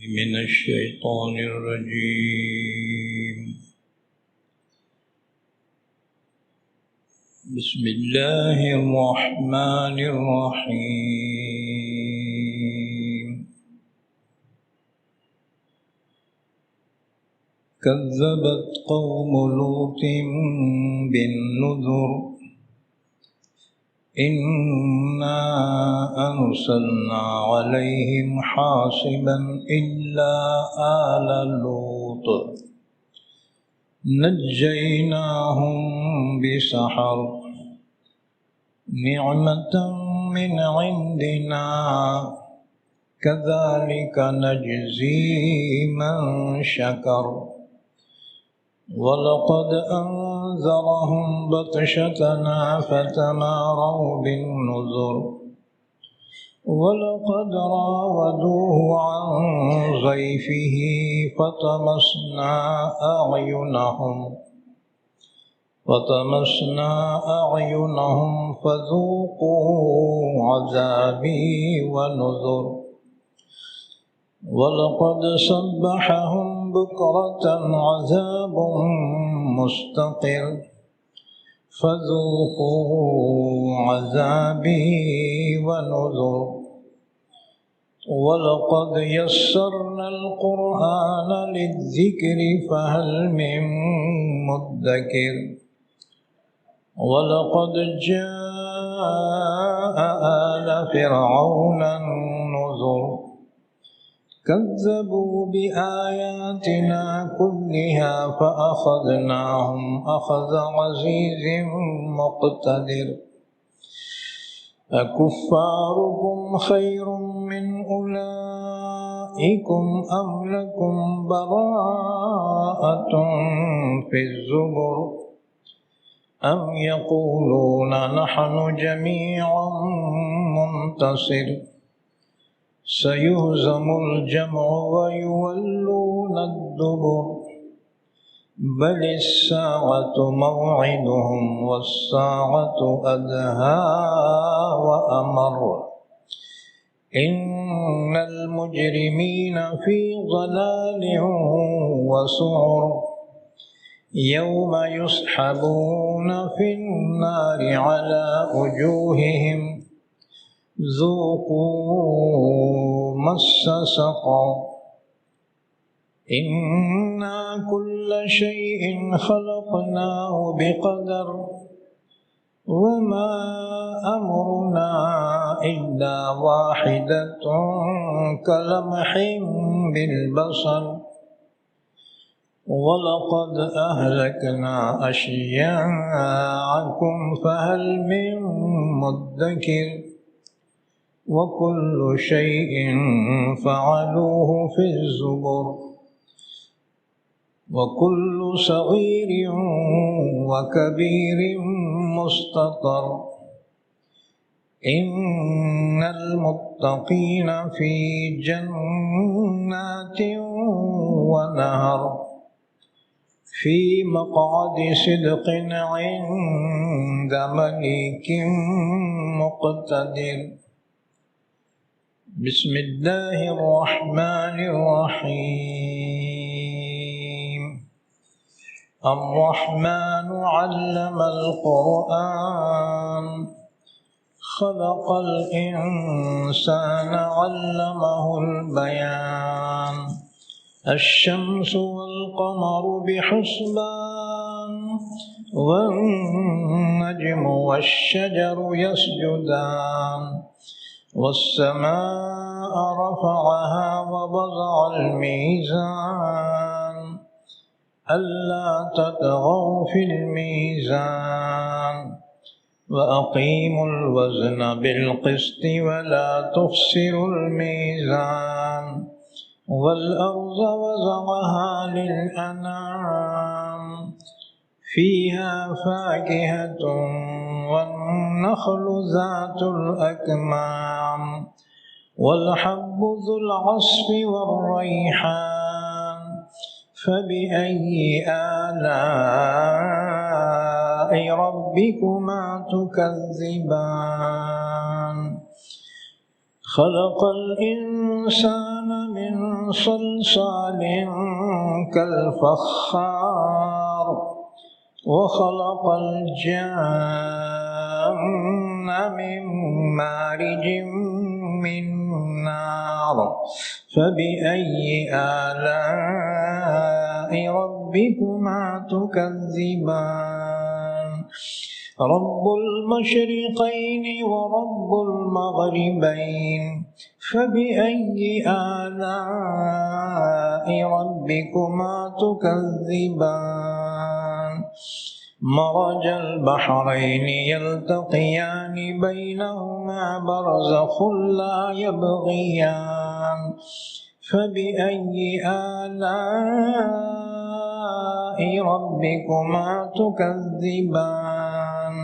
من الشيطان الرجيم. بسم الله الرحمن الرحيم. كذبت قوم لوط بالنذر إنا أرسلنا عليهم حاصبا إلا آل لوط نجيناهم بسحر نعمة من عندنا كذلك نجزي من شكر ولقد أنذرهم بطشتنا فتماروا بالنذر ولقد راودوه عن ضيفه فطمسنا أعينهم فذوقوا عذابي ونذر ولقد صبحهم بكرة عذاب مستقر فذوقوا عذابي ونذر ولقد يسرنا القرآن للذكر فهل من مدكر ولقد جاء آل فرعون النذر كذبوا بآياتنا كلها فأخذناهم أخذ عزيز مقتدر أكفاركم خير من أولئكم أم لكم براءة في الزبر أم يقولون نحن جميع منتصر سيهزم الجمع ويولون الدبر بل الساعة موعدهم والساعة أدهى وأمر إن المجرمين في ضلال وسعر يوم يسحبون في النار على وجوههم ذوقوا مس سقر إنا كل شيء خلقناه بقدر وما أمرنا إلا واحدة كلمح بالبصر ولقد أهلكنا أشياعكم فهل من مدكر وكل شيء فعلوه في الزبر وكل صغير وكبير مستطر إن المتقين في جنات ونهر في مقعد صدق عند مليك مقتدر بسم الله الرحمن الرحيم الرحمن علم القرآن خلق الإنسان علمه البيان الشمس والقمر بحسبان والنجم والشجر يسجدان والسماء رفعها ووضع الميزان ألا تطغوا في الميزان وأقيموا الوزن بالقسط ولا تخسروا الميزان والأرض وضعها للأنعام فيها فاكهة والنخل ذات الأكمام والحب ذو العصف والريحان فبأي آلاء ربكما تكذبان خلق الإنسان من صلصال كالفخار وخلق الجن من مارج من نار فبأي آلاء ربكما تكذبان رب المشرقين ورب المغربين فبأي آلاء ربكما تكذبان مرج البحرين يلتقيان بينهما برزخ لا يبغيان فبأي آلاء ربكما تكذبان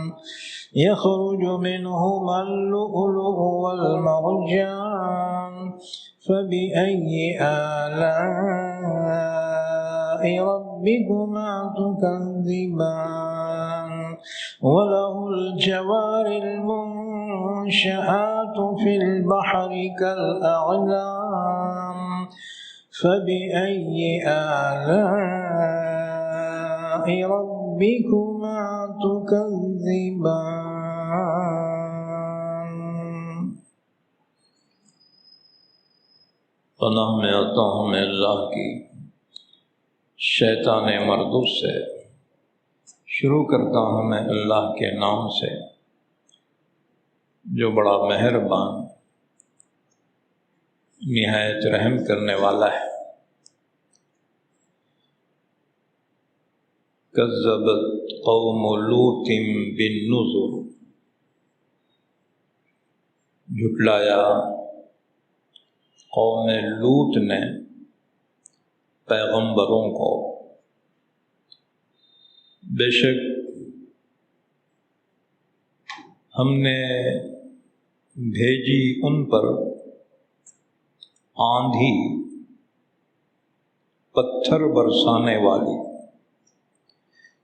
يخرج منهما اللؤلؤ والمرجان فبأي آلاء ربكما تكذبان وله الجوار المنشآت في البحر كالأعلام فبأي آلاء ربكما تكذبان۔ پناہ میں آتا ہوں میں اللہ کی شیطان مردود سے۔ شروع کرتا ہوں میں اللہ کے نام سے جو بڑا مہربان نہایت رحم کرنے والا ہے۔ کذبت قوم لوط بالنذر، جھٹلایا قوم لوط نے پیغمبروں کو۔ بے شک ہم نے بھیجی ان پر آندھی پتھر برسانے والی،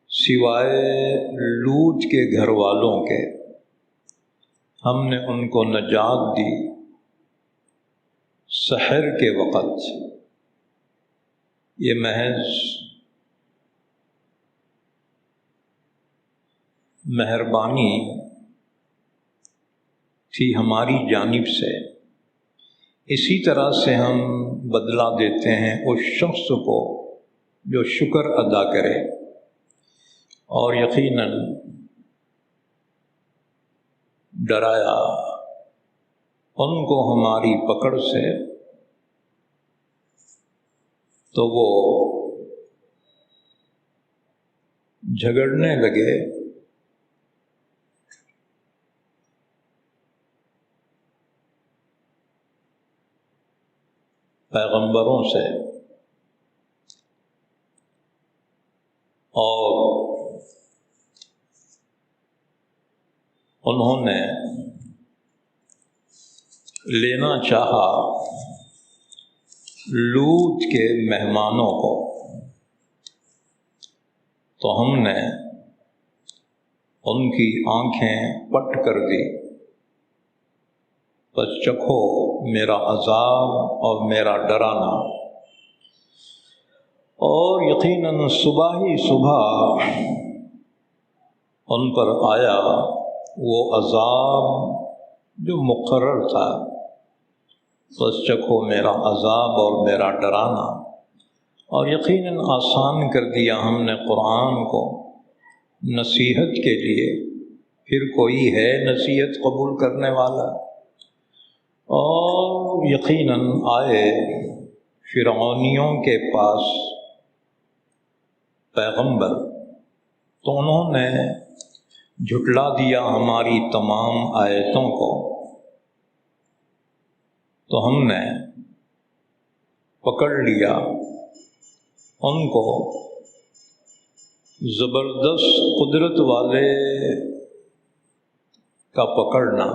سوائے لوط کے گھر والوں کے ہم نے ان کو نجات دی سحر کے وقت۔ یہ محض مہربانی تھی ہماری جانب سے۔ اسی طرح سے ہم بدلہ دیتے ہیں اس شخص کو جو شکر ادا کرے، اور یقیناً ڈرایا ان کو ہماری پکڑ سے تو وہ جھگڑنے لگے۔ پیغمبروں سے، اور انہوں نے لینا چاہا لوط کے مہمانوں کو، تو ہم نے ان کی آنکھیں پٹ کر دی۔ بس چکھو میرا عذاب اور میرا ڈرانا۔ اور یقیناً صبح ہی صبح ان پر آیا وہ عذاب جو مقرر تھا۔ بس چکھو میرا عذاب اور میرا ڈرانا۔ اور یقیناً آسان کر دیا ہم نے قرآن کو نصیحت کے لیے، پھر کوئی ہے نصیحت قبول کرنے والا؟ اور یقیناً آئے فرعونیوں کے پاس پیغمبر، تو انہوں نے جھٹلا دیا ہماری تمام آیتوں کو، تو ہم نے پکڑ لیا ان کو زبردست قدرت والے کا پکڑنا۔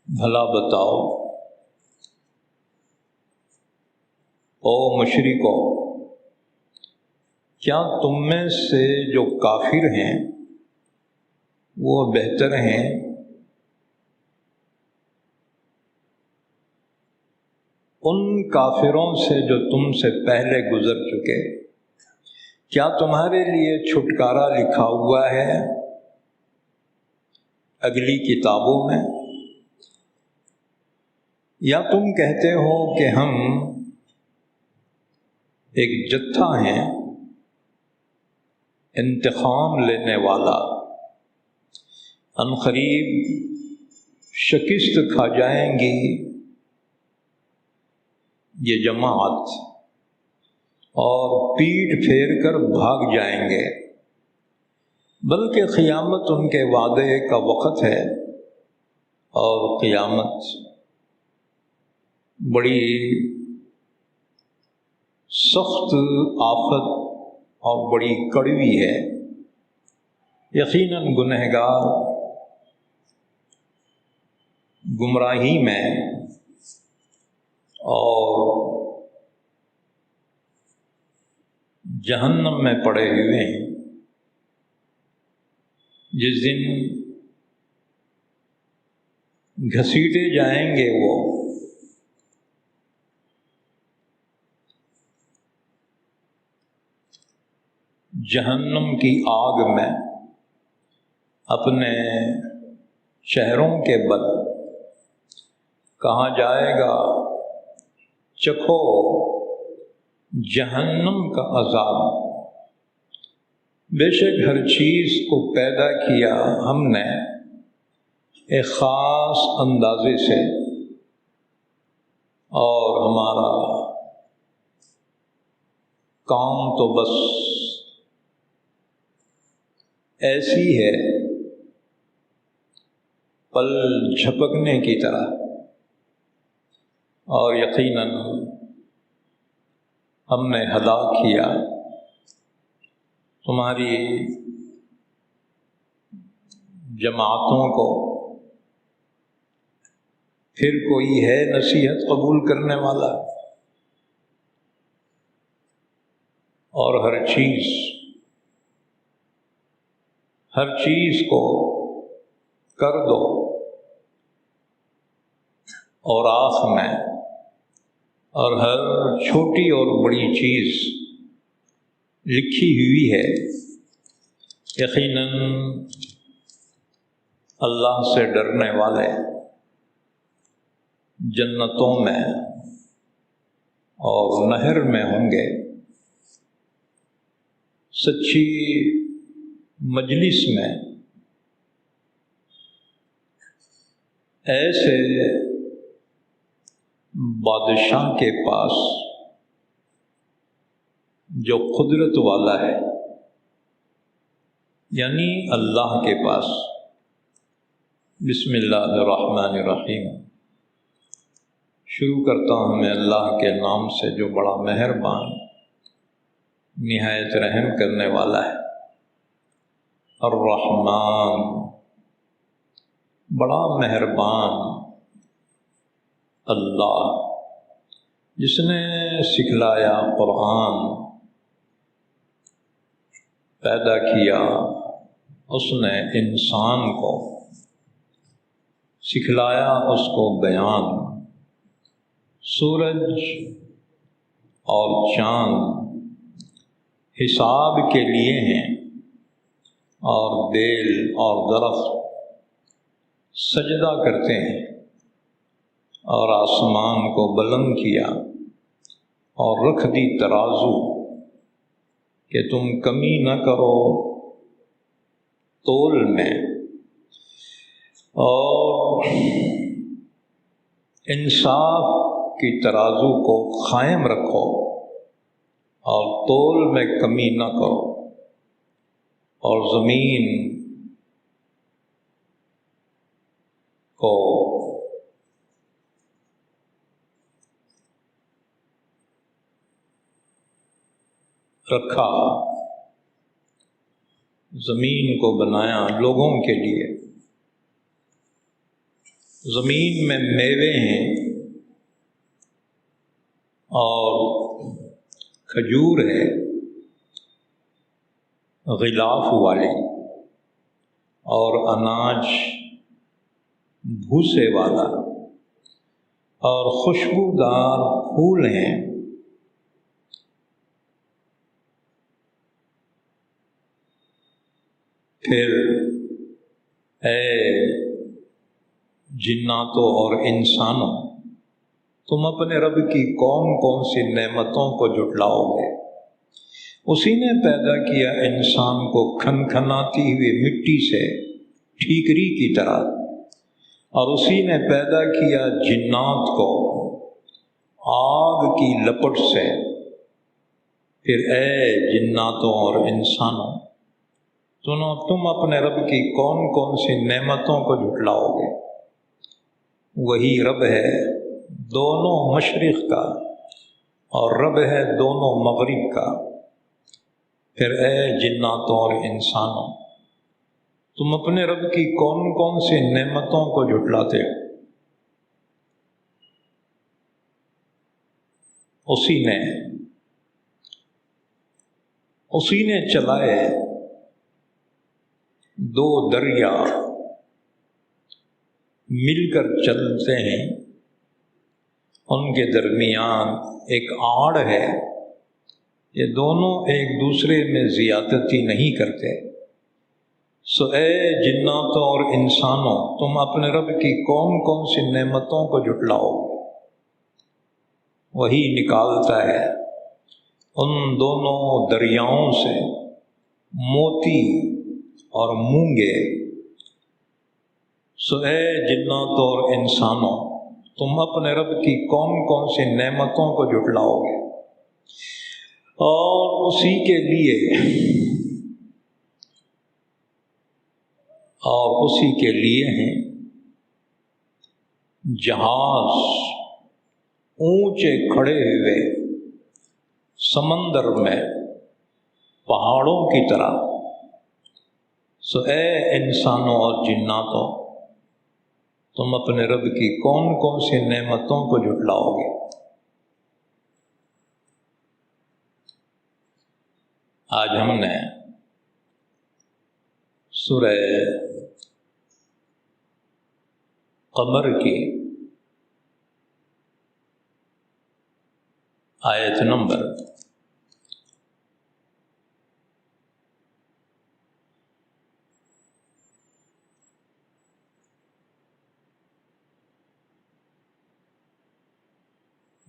بھلا بتاؤ او مشرکو، کیا تم میں سے جو کافر ہیں وہ بہتر ہیں ان کافروں سے جو تم سے پہلے گزر چکے، کیا تمہارے لیے چھٹکارا لکھا ہوا ہے اگلی کتابوں میں؟ یا تم کہتے ہو کہ ہم ایک جتھا ہیں انتقام لینے والا، عنقریب شکست کھا جائیں گی یہ جماعت اور پیٹھ پھیر کر بھاگ جائیں گے، بلکہ قیامت ان کے وعدے کا وقت ہے، اور قیامت بڑی سخت آفت اور بڑی کڑوی ہے۔ یقیناً گنہگار گمراہی میں اور جہنم میں پڑے ہوئے ہیں۔ جس دن گھسیٹے جائیں گے وہ جہنم کی آگ میں اپنے چہروں کے بل، کہا جائے گا چکھو جہنم کا عذاب، بے شک ہر چیز کو پیدا کیا ہم نے ایک خاص اندازے سے، اور ہمارا کام تو بس ایسی ہے پل جھپکنے کی طرح، اور یقیناً ہم نے ہلاک کیا تمہاری جماعتوں کو، پھر کوئی ہے نصیحت قبول کرنے والا؟ اور ہر چیز کو کر دو، اور آخ میں، اور ہر چھوٹی اور بڑی چیز لکھی ہوئی ہے۔ یقیناً اللہ سے ڈرنے والے جنتوں میں اور نہر میں ہوں گے، سچی مجلس میں ایسے بادشاہ کے پاس جو قدرت والا ہے، یعنی اللہ کے پاس۔ بسم اللہ الرحمن الرحیم، شروع کرتا ہوں میں اللہ کے نام سے جو بڑا مہربان نہایت رحم کرنے والا ہے۔ الرحمن، بڑا مہربان اللہ، جس نے سکھلایا قرآن، پیدا کیا اس نے انسان کو، سکھلایا اس کو بیان۔ سورج اور چاند حساب کے لیے ہیں، اور بیل اور درخت سجدہ کرتے ہیں، اور آسمان کو بلند کیا اور رکھ دی ترازو کہ تم کمی نہ کرو تول میں، اور انصاف کی ترازو کو قائم رکھو اور تول میں کمی نہ کرو، اور زمین کو رکھا، زمین کو بنایا لوگوں کے لیے۔ زمین میں میوے ہیں اور کھجور ہے غلاف والی، اور اناج بھوسے والا، اور خوشبودار پھول ہیں، پھر اے جناتوں اور انسانوں، تم اپنے رب کی کون کون سی نعمتوں کو جھٹلاؤ گے؟ اسی نے پیدا کیا انسان کو کھنکھناتی ہوئی مٹی سے ٹھیکری کی طرح، اور اسی نے پیدا کیا جنات کو آگ کی لپٹ سے۔ پھر اے جناتوں اور انسانوں، تم اپنے رب کی کون کون سی نعمتوں کو جھٹلاؤ گے؟ وہی رب ہے دونوں مشرق کا اور رب ہے دونوں مغرب کا۔ پھر اے جناتوں اور انسانوں، تم اپنے رب کی کون کون سی نعمتوں کو جھٹلاتے ہو؟ اسی نے چلائے دو دریا، مل کر چلتے ہیں، ان کے درمیان ایک آڑ ہے، یہ دونوں ایک دوسرے میں زیادتی نہیں کرتے۔ سو اے جناتوں اور انسانوں، تم اپنے رب کی کون کون سی نعمتوں کو جھٹلاؤ؟ وہی نکالتا ہے ان دونوں دریاؤں سے موتی اور مونگے۔ سو اے جناتوں اور انسانوں، تم اپنے رب کی کون کون سی نعمتوں کو جھٹلاؤ گے؟ اور اسی کے لیے ہیں جہاز اونچے کھڑے ہوئے سمندر میں پہاڑوں کی طرح۔ سو اے انسانوں اور جناتوں، تم اپنے رب کی کون کون سی نعمتوں کو جھٹلاؤ گے؟ آج ہم نے سورہ قمر کی آیت نمبر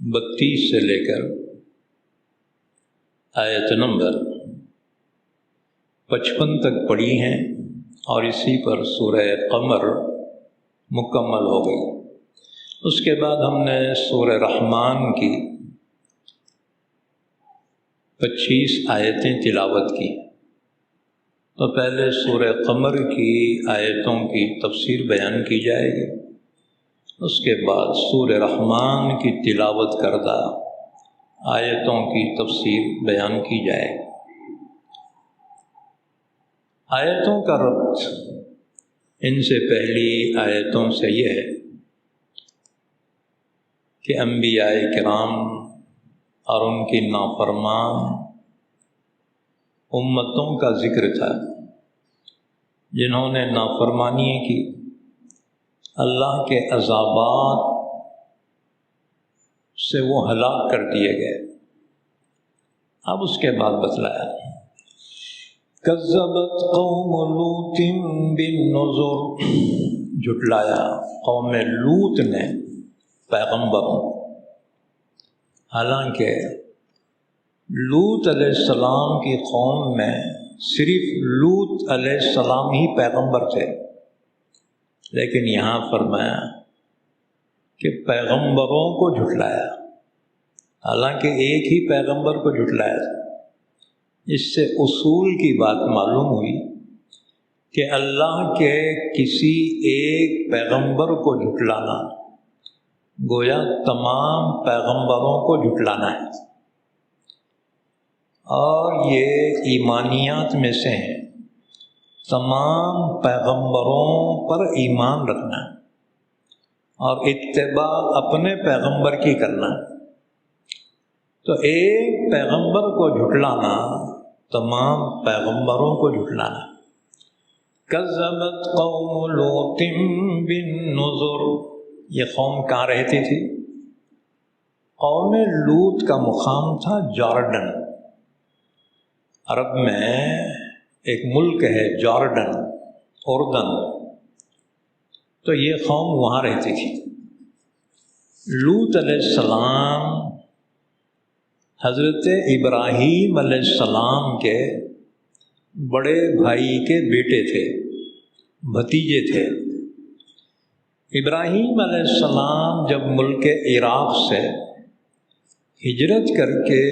32 سے لے کر آیت نمبر 55 تک پڑھی ہیں، اور اسی پر سورہ قمر مکمل ہو گئی۔ اس کے بعد ہم نے سورہ رحمان کی 25 آیتیں تلاوت کی۔ تو پہلے سورہ قمر کی آیتوں کی تفسیر بیان کی جائے گی، اس کے بعد سورہ رحمان کی تلاوت کردہ آیتوں کی تفسیر بیان کی جائے گی۔ آیتوں کا ربط ان سے پہلی آیتوں سے یہ ہے کہ انبیاء کرام اور ان کی نافرمان امتوں کا ذکر تھا، جنہوں نے نافرمانی کی، اللہ کے عذابات سے وہ ہلاک کر دیے گئے۔ اب اس کے بعد بتلایا کذبت قوم لوط بالنذر، جھٹلایا قوم لوط نے پیغمبروں کو، حالانکہ لوط علیہ السلام کی قوم میں صرف لوط علیہ السلام ہی پیغمبر تھے، لیکن یہاں فرمایا کہ پیغمبروں کو جھٹلایا، حالانکہ ایک ہی پیغمبر کو جھٹلایا تھا۔ اس سے اصول کی بات معلوم ہوئی کہ اللہ کے کسی ایک پیغمبر کو جھٹلانا گویا تمام پیغمبروں کو جھٹلانا ہے، اور یہ ایمانیات میں سے ہیں، تمام پیغمبروں پر ایمان رکھنا اور اتباع اپنے پیغمبر کی کرنا۔ تو ایک پیغمبر کو جھٹلانا تمام پیغمبروں کو جھٹلانا۔ کذبت قوم لوط بالنذر، یہ قوم کہاں رہتی تھی؟ قوم لوط کا مقام تھا جارڈن۔ عرب میں ایک ملک ہے جارڈن، اردن، تو یہ قوم وہاں رہتی تھی۔ لوط علیہ السلام حضرت ابراہیم علیہ السلام کے بڑے بھائی کے بیٹے تھے، بھتیجے تھے۔ ابراہیم علیہ السلام جب ملک عراق سے ہجرت کر کے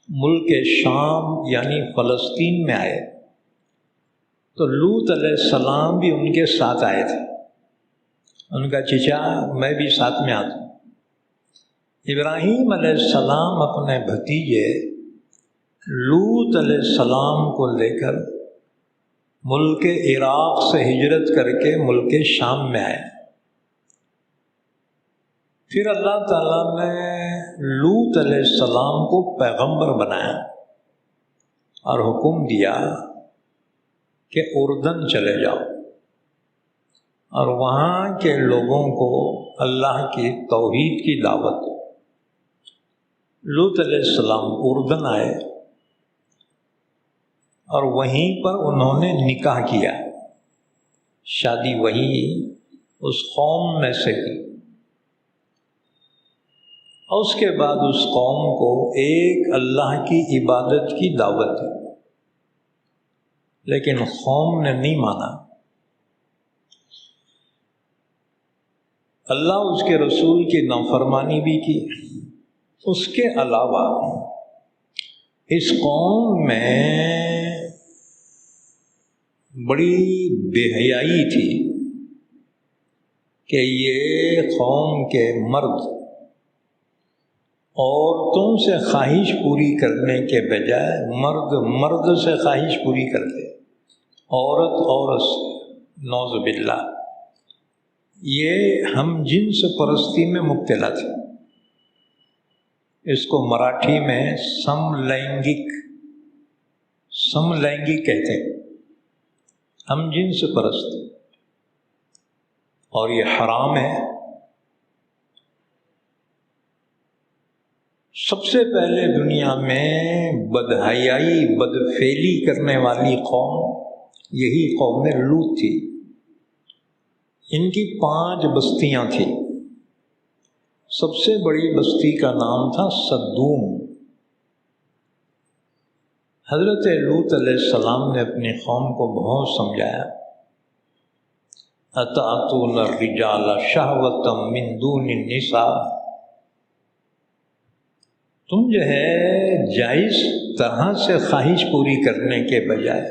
ملک شام یعنی فلسطین میں آئے تو لوط علیہ السلام بھی ان کے ساتھ آئے تھے۔ ان کا چچا میں بھی ساتھ میں آتا ہوں۔ ابراہیم علیہ السلام اپنے بھتیجے لوط علیہ السلام کو لے کر ملک عراق سے ہجرت کر کے ملک شام میں آئے۔ پھر اللہ تعالیٰ نے لوط علیہ السلام کو پیغمبر بنایا اور حکم دیا کہ اردن چلے جاؤ اور وہاں کے لوگوں کو اللہ کی توحید کی دعوت دو۔ لوط علیہ السلام اردن آئے اور وہیں پر انہوں نے نکاح کیا، شادی وہیں اس قوم میں سے کی، اور اس کے بعد اس قوم کو ایک اللہ کی عبادت کی دعوت دی، لیکن قوم نے نہیں مانا۔ اللہ اس کے رسول کی نافرمانی بھی کی۔ اس کے علاوہ اس قوم میں بڑی بے حیائی تھی کہ یہ قوم کے مرد عورتوں سے خواہش پوری کرنے کے بجائے مرد سے خواہش پوری کرتے، عورت عورت سے، نعوذ باللہ، یہ ہم جنس پرستی میں مبتلا تھے۔ اس کو مراٹھی میں سم لینگک کہتے ہیں، ہم جنس پرست، اور یہ حرام ہے۔ سب سے پہلے دنیا میں بدحیائی بدفعلی کرنے والی قوم یہی قوم لوط تھی۔ ان کی 5 بستیاں تھیں۔ سب سے بڑی بستی کا نام تھا صدوم۔ حضرت لوط علیہ السلام نے اپنی قوم کو بہت سمجھایا، اتأتون الرجال شہوۃ من دون النساء، تم جو ہے جائز طرح سے خواہش پوری کرنے کے بجائے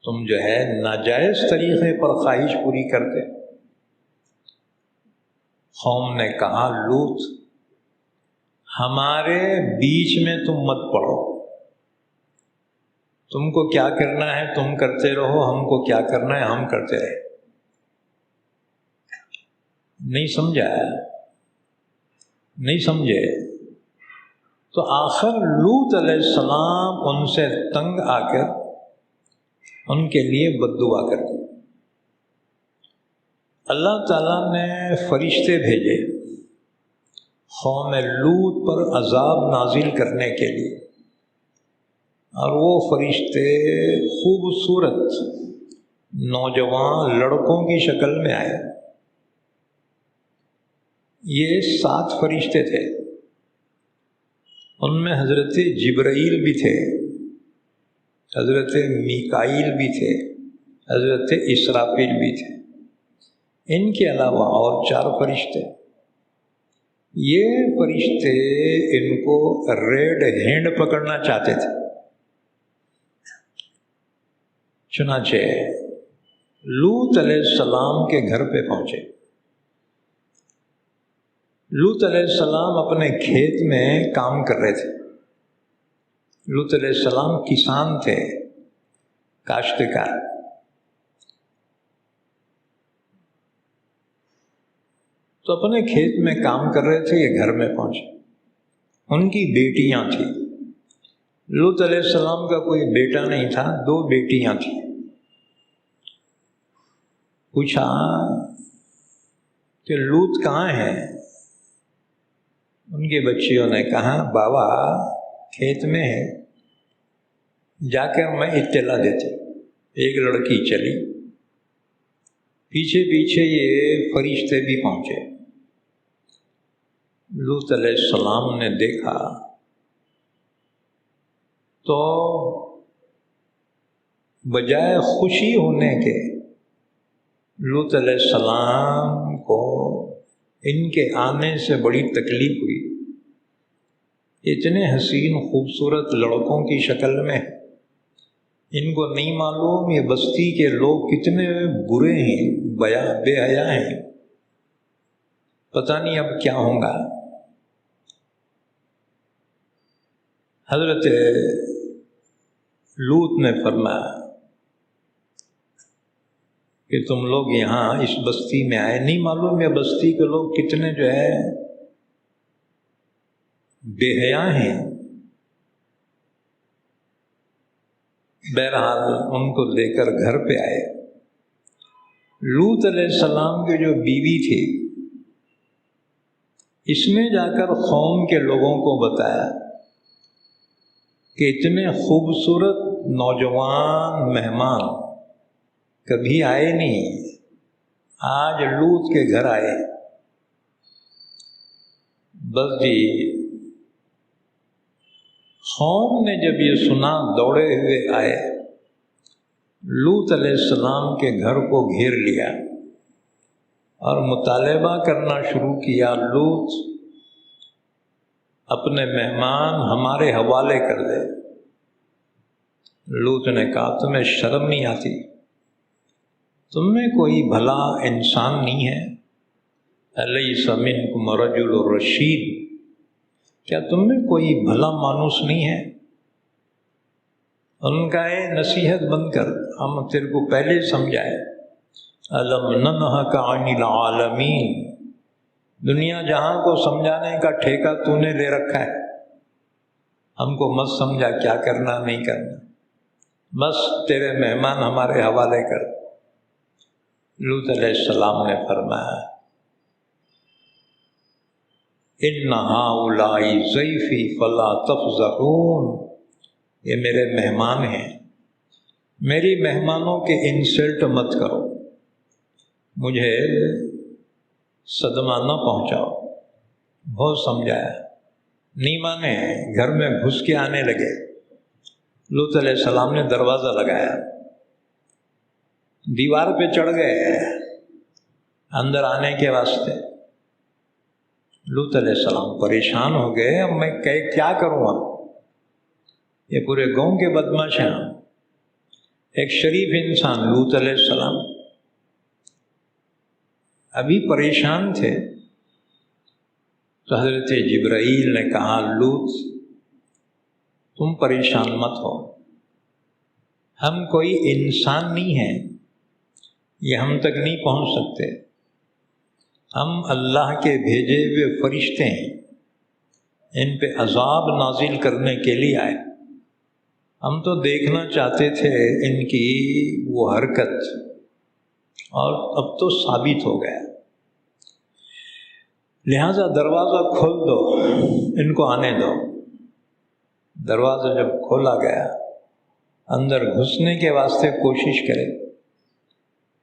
تم جو ہے ناجائز طریقے پر خواہش پوری کرتے۔ قوم نے کہا لوط ہمارے بیچ میں تم مت پڑو، تم کو کیا کرنا ہے تم کرتے رہو، ہم کو کیا کرنا ہے ہم کرتے رہے۔ نہیں سمجھا، نہیں سمجھے تو آخر لوط علیہ السلام ان سے تنگ آ کر ان کے لیے بد دعا کر دی۔ اللہ تعالیٰ نے فرشتے بھیجے قوم لوط پر عذاب نازل کرنے کے لیے، اور وہ فرشتے خوبصورت نوجوان لڑکوں کی شکل میں آئے۔ یہ 7 فرشتے تھے، ان میں حضرت جبرائیل بھی تھے، حضرت میکائیل بھی تھے، حضرت اسرافیل بھی تھے، ان کے علاوہ اور 4 فرشتے۔ یہ فرشتے ان کو ریڈ ہینڈ پکڑنا چاہتے تھے، چنانچہ لوط علیہ السلام کے گھر پہ پہنچے۔ لوط علیہ السلام اپنے کھیت میں کام کر رہے تھے۔ لوط علیہ السلام کسان تھے، کاشتکار۔ تو اپنے کھیت میں کام کر رہے تھے، یہ گھر میں پہنچے۔ ان کی بیٹیاں تھیں۔ لوط علیہ السلام کا کوئی بیٹا نہیں تھا، 2 بیٹیاں تھیں۔ پوچھا کہ لوط کہاں ہے؟ ان کی بچیوں نے کہا بابا کھیت میں ہے، جا کر میں اطلاع دیتی۔ ایک لڑکی چلی، پیچھے پیچھے یہ فرشتے بھی پہنچے۔ لوط علیہ السلام نے دیکھا تو بجائے خوشی ہونے کے لوط علیہ السلام کو ان کے آنے سے بڑی تکلیف ہوئی۔ اتنے حسین خوبصورت لڑکوں کی شکل میں، ان کو نہیں معلوم یہ بستی کے لوگ کتنے برے ہیں، بے حیا ہیں، پتہ نہیں اب کیا ہوگا۔ حضرت لوط نے فرمایا کہ تم لوگ یہاں اس بستی میں آئے، نہیں معلوم یہ بستی کے لوگ کتنے جو ہے بے حیا ہیں۔ بہرحال ان کو لے کر گھر پہ آئے۔ لوط علیہ السلام کی جو بیوی تھی، اس نے جا کر قوم کے لوگوں کو بتایا کہ اتنے خوبصورت نوجوان مہمان کبھی آئے نہیں، آج لوط کے گھر آئے۔ بس جی قوم نے جب یہ سنا دوڑے ہوئے آئے، لوط علیہ السلام کے گھر کو گھیر لیا اور مطالبہ کرنا شروع کیا، لوط اپنے مہمان ہمارے حوالے کر دے۔ لوط نے کہا تمہیں شرم نہیں آتی؟ تم میں کوئی بھلا انسان نہیں ہے؟ الیس منکم رجل رشید، کیا تم میں کوئی بھلا مانوس نہیں ہے؟ ان کا نصیحت بن کر ہم تیرے کو پہلے سمجھائے، الم ننہک عن العالمین، دنیا جہاں کو سمجھانے کا ٹھیکہ تو نے لے رکھا ہے، ہم کو مت سمجھا کیا کرنا نہیں کرنا، بس تیرے مہمان ہمارے حوالے کر۔ لوط علیہ السلام نے فرمایا ان ہؤلاء ضیفی فلا تفضحون، یہ میرے مہمان ہیں، میری مہمانوں کے انسلٹ مت کرو، مجھے صدمہ نہ پہنچاؤ۔ بہت سمجھایا، نہیں مانے، گھر میں گھس کے آنے لگے۔ لوط علیہ السلام نے دروازہ لگایا، دیوار پہ چڑھ گئے اندر آنے کے واسطے۔ لوط علیہ السلام پریشان ہو گئے، اب میں کیا کروں؟ اب یہ پورے گاؤں کے بدماش ہیں۔ ایک شریف انسان لوط علیہ السلام ابھی پریشان تھے تو حضرت جبرائیل نے کہا لوط تم پریشان مت ہو، ہم کوئی انسان نہیں ہیں، یہ ہم تک نہیں پہنچ سکتے، ہم اللہ کے بھیجے ہوئے فرشتے ہیں، ان پہ عذاب نازل کرنے کے لیے آئے، ہم تو دیکھنا چاہتے تھے ان کی وہ حرکت، اور اب تو ثابت ہو گیا، لہذا دروازہ کھول دو، ان کو آنے دو۔ دروازہ جب کھولا گیا، اندر گھسنے کے واسطے کوشش کرے،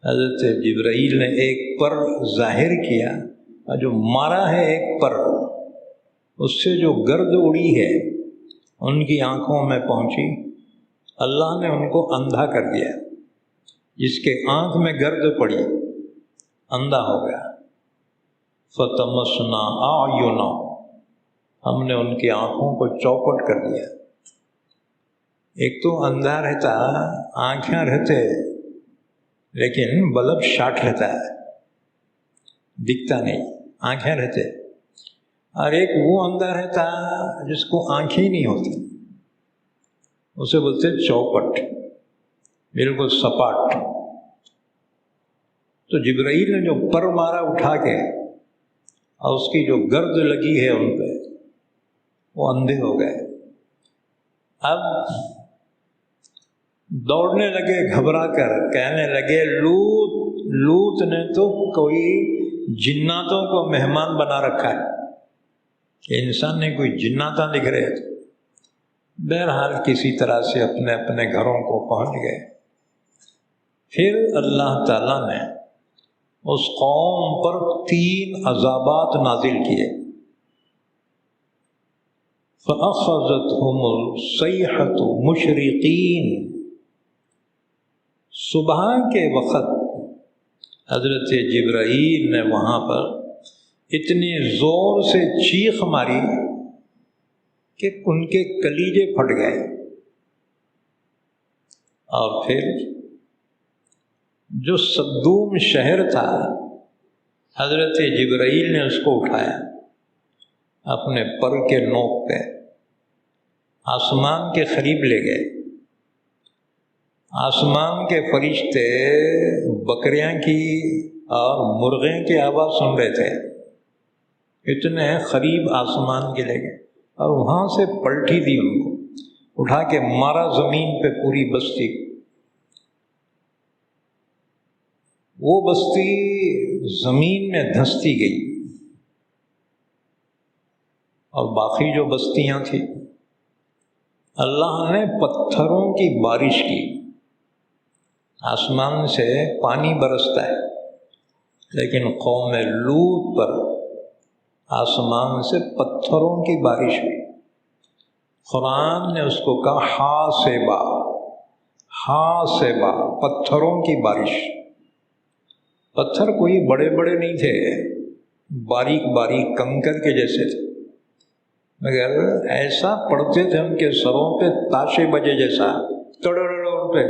حضرت جبرائیل نے ایک پر ظاہر کیا، اور جو مارا ہے ایک پر، اس سے جو گرد اڑی ہے ان کی آنکھوں میں پہنچی، اللہ نے ان کو اندھا کر دیا، جس کے آنکھ میں گرد پڑی اندھا ہو گیا۔ فَطَمَسْنَا أَعْيُنَهُمْ، ہم نے ان کی آنکھوں کو چوپٹ کر دیا۔ ایک تو اندھا رہتا، آنکھیں رہتے لیکن بلب شاٹ رہتا ہے، دکھتا نہیں، آنکھیں رہتے، اور ایک وہ اندھا رہتا جس کو آنکھیں نہیں ہوتی، اسے بولتے چوپٹ، بالکل سپاٹ۔ تو جبرائیل نے جو پر مارا اٹھا کے، اور اس کی جو گرد لگی ہے ان پہ، وہ اندھے ہو گئے۔ اب دوڑنے لگے گھبرا کر، کہنے لگے لوط نے تو کوئی جناتوں کو مہمان بنا رکھا ہے، کہ انسان نے کوئی جناتا دکھ رہے تھے، بہرحال کسی طرح سے اپنے اپنے گھروں کو پہنچ گئے۔ پھر اللہ تعالیٰ نے اس قوم پر 3 عذابات نازل کیے۔ فَأَخَذَتْهُمُ الصَّيْحَةُ مُشْرِقِينَ، صبح کے وقت حضرت جبرائیل نے وہاں پر اتنی زور سے چیخ ماری کہ ان کے کلیجے پھٹ گئے، اور پھر جو صدوم شہر تھا حضرت جبرائیل نے اس کو اٹھایا اپنے پر کے نوک پہ، آسمان کے قریب لے گئے۔ آسمان کے فرشتے بکریاں کی اور مرغیں کی آواز سن رہے تھے، اتنے قریب آسمان کے لے گئے، اور وہاں سے پلٹی دی، ان کو اٹھا کے مارا زمین پہ پوری بستی کو۔ وہ بستی زمین میں دھنستی گئی، اور باقی جو بستیاں تھیں اللہ نے پتھروں کی بارش کی۔ آسمان سے پانی برستا ہے، لیکن قوم لوط پر آسمان سے پتھروں کی بارش ہوئی۔ قرآن نے اس کو کہا حاسبہ، حاسبہ، پتھروں کی بارش۔ پتھر کوئی بڑے بڑے نہیں تھے، باریک باریک کنکر کے جیسے تھے، مگر ایسا پڑتے تھے ان کے سروں پہ تاشے بجے جیسا، تڑڑڑ پہ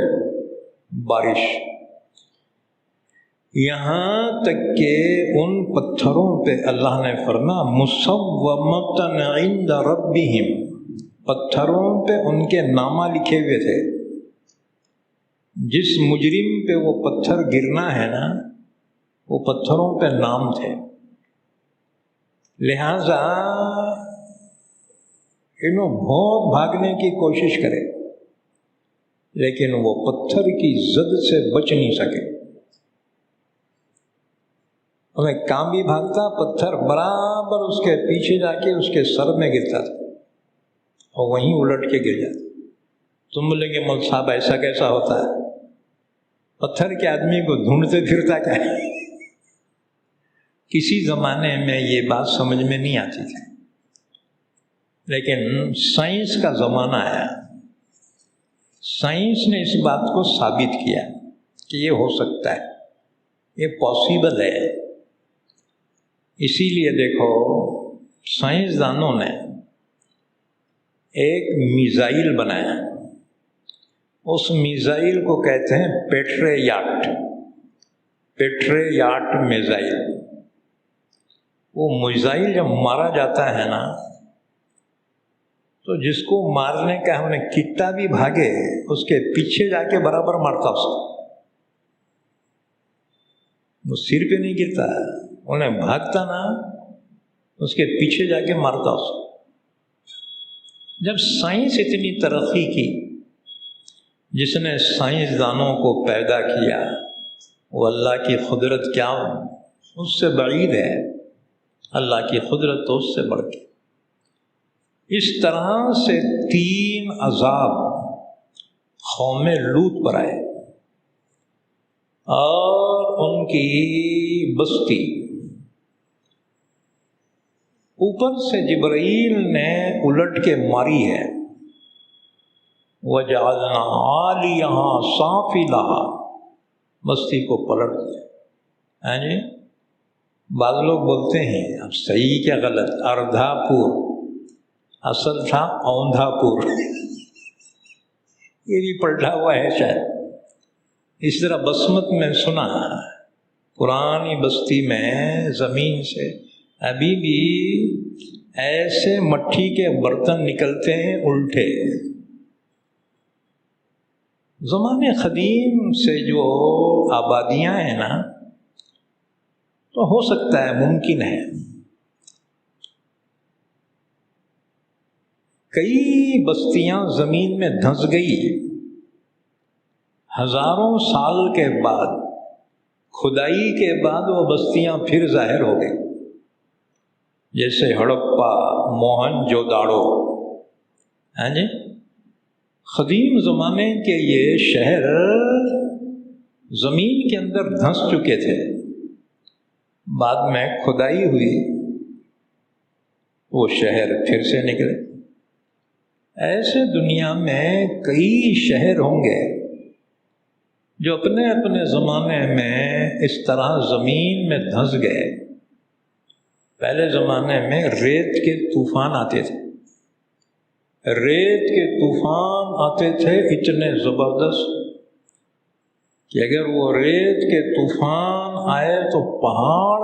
بارش۔ یہاں تک کہ ان پتھروں پہ اللہ نے فرمایا مصومۃ عند ربہم، پتھروں پہ ان کے نامہ لکھے ہوئے تھے۔ جس مجرم پہ وہ پتھر گرنا ہے نا، وہ پتھروں پہ نام تھے، لہذا بہت بھاگنے کی کوشش کرے لیکن وہ پتھر کی زد سے بچ نہیں سکے۔ ہمیں کام بھی بھاگتا، پتھر برابر اس کے پیچھے جا کے اس کے سر میں گرتا تھا اور وہیں الٹ کے گر جاتا۔ تم بولیں گے مول صاحب ایسا کیسا ہوتا ہے؟ پتھر کے آدمی کو ڈھونڈتے پھرتا کیا ہے؟ کسی زمانے میں یہ بات سمجھ میں نہیں آتی تھی، لیکن سائنس کا زمانہ آیا، سائنس نے اس بات کو ثابت کیا کہ یہ ہو سکتا ہے، یہ پاسیبل ہے۔ اسی لیے دیکھو سائنسدانوں نے ایک میزائل بنایا، اس میزائل کو کہتے ہیں پیٹریاٹ، پیٹریاٹ میزائل۔ وہ میزائل جب مارا جاتا ہے نا تو جس کو مارنے کا ہم نے کتا بھی بھاگے اس کے پیچھے جا کے برابر مارتا اس کو، وہ سر پہ نہیں گرتا، انہیں بھاگتا نا اس کے پیچھے جا کے مارتا اس کو۔ جب سائنس اتنی ترقی کی، جس نے سائنسدانوں کو پیدا کیا وہ اللہ کی قدرت کیا اس سے بعید ہے، اللہ کی قدرت تو اس سے بڑھ کے۔ اس طرح سے 3 عذاب قوم لوط پر آئے، اور ان کی بستی اوپر سے جبرائیل نے الٹ کے ماری ہے۔ وَجَعَلْنَا عَالِيَهَا سَافِلَهَا، بستی کو پلٹ دیا۔ ہاں جی، بعض لوگ بولتے ہیں اب صحیح کیا غلط، اردھا پور، اصل تھا اوندھا پور، یہ بھی پلٹا ہوا ہے شاید۔ اس طرح بسمت میں سنا، پرانی بستی میں زمین سے ابھی بھی ایسے مٹی کے برتن نکلتے ہیں الٹے۔ زمانے قدیم سے جو آبادیاں ہیں نا، تو ہو سکتا ہے، ممکن ہے، کئی بستیاں زمین میں دھنس گئی، ہزاروں سال کے بعد کھدائی کے بعد وہ بستیاں پھر ظاہر ہو گئی۔ جیسے ہڑپا، موہن جوداڑو، ہاں جی، قدیم زمانے کے یہ شہر زمین کے اندر دھنس چکے تھے، بعد میں کھدائی ہوئی، وہ شہر پھر سے نکلے۔ ایسے دنیا میں کئی شہر ہوں گے جو اپنے اپنے زمانے میں اس طرح زمین میں دھنس گئے۔ پہلے زمانے میں ریت کے طوفان آتے تھے، ریت کے طوفان آتے تھے اتنے زبردست کہ اگر وہ ریت کے طوفان آئے تو پہاڑ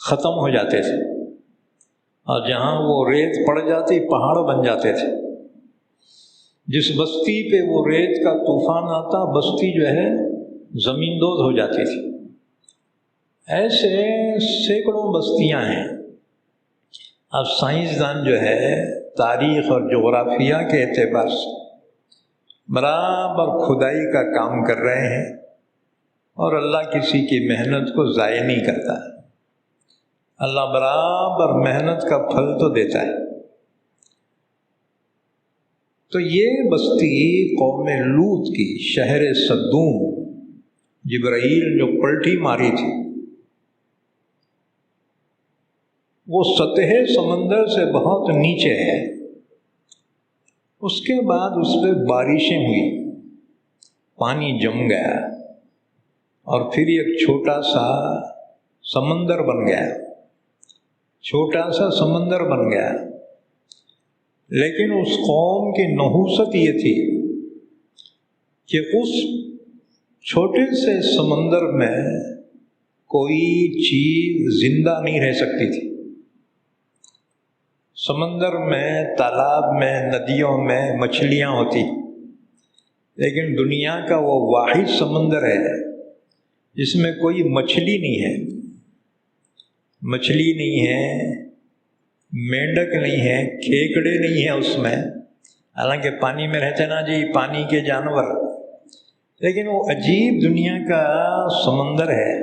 ختم ہو جاتے تھے، اور جہاں وہ ریت پڑ جاتی پہاڑ بن جاتے تھے۔ جس بستی پہ وہ ریت کا طوفان آتا بستی جو ہے زمین دوز ہو جاتی تھی۔ ایسے سینکڑوں بستیاں ہیں۔ اب سائنسدان جو ہے تاریخ اور جغرافیہ کے اعتبار سے برابر کھدائی کا کام کر رہے ہیں، اور اللہ کسی کی محنت کو ضائع نہیں کرتا، اللہ برابر محنت کا پھل تو دیتا ہے۔ تو یہ بستی قوم لوط کی، شہر صدوم، جبرائیل جو پلٹی ماری تھی، وہ سطح سمندر سے بہت نیچے ہے۔ اس کے بعد اس پہ بارشیں ہوئی، پانی جم گیا، اور پھر ایک چھوٹا سا سمندر بن گیا، چھوٹا سا سمندر بن گیا۔ لیکن اس قوم کی نحوست یہ تھی کہ اس چھوٹے سے سمندر میں کوئی چیز زندہ نہیں رہ سکتی تھی۔ سمندر میں، تالاب میں، ندیوں میں مچھلیاں ہوتی، لیکن دنیا کا وہ واحد سمندر ہے جس میں کوئی مچھلی نہیں ہے، مچھلی نہیں ہے، مینڈک نہیں ہے، کھیکڑے نہیں ہیں اس میں، حالانکہ پانی میں رہتے نا جی پانی کے جانور، لیکن وہ عجیب دنیا کا سمندر ہے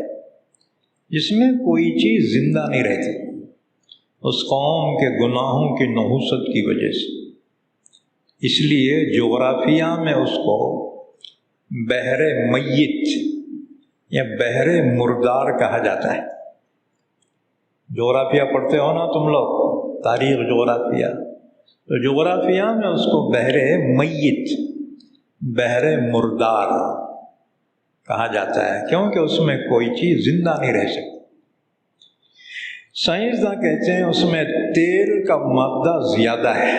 جس میں کوئی چیز زندہ نہیں رہتی، اس قوم کے گناہوں کی نحوست کی وجہ سے۔ اس لیے جغرافیہ میں اس کو بحر میت یا بحر مردار کہا جاتا ہے۔ جغرافیہ پڑھتے ہو نا تم لوگ، تاریخ جغرافیہ، تو جغرافیہ میں اس کو بحر میت، بحر مردار کہا جاتا ہے، کیونکہ اس میں کوئی چیز زندہ نہیں رہ سکتی۔ سائنسداں کہتے ہیں اس میں تیل کا مادہ زیادہ ہے،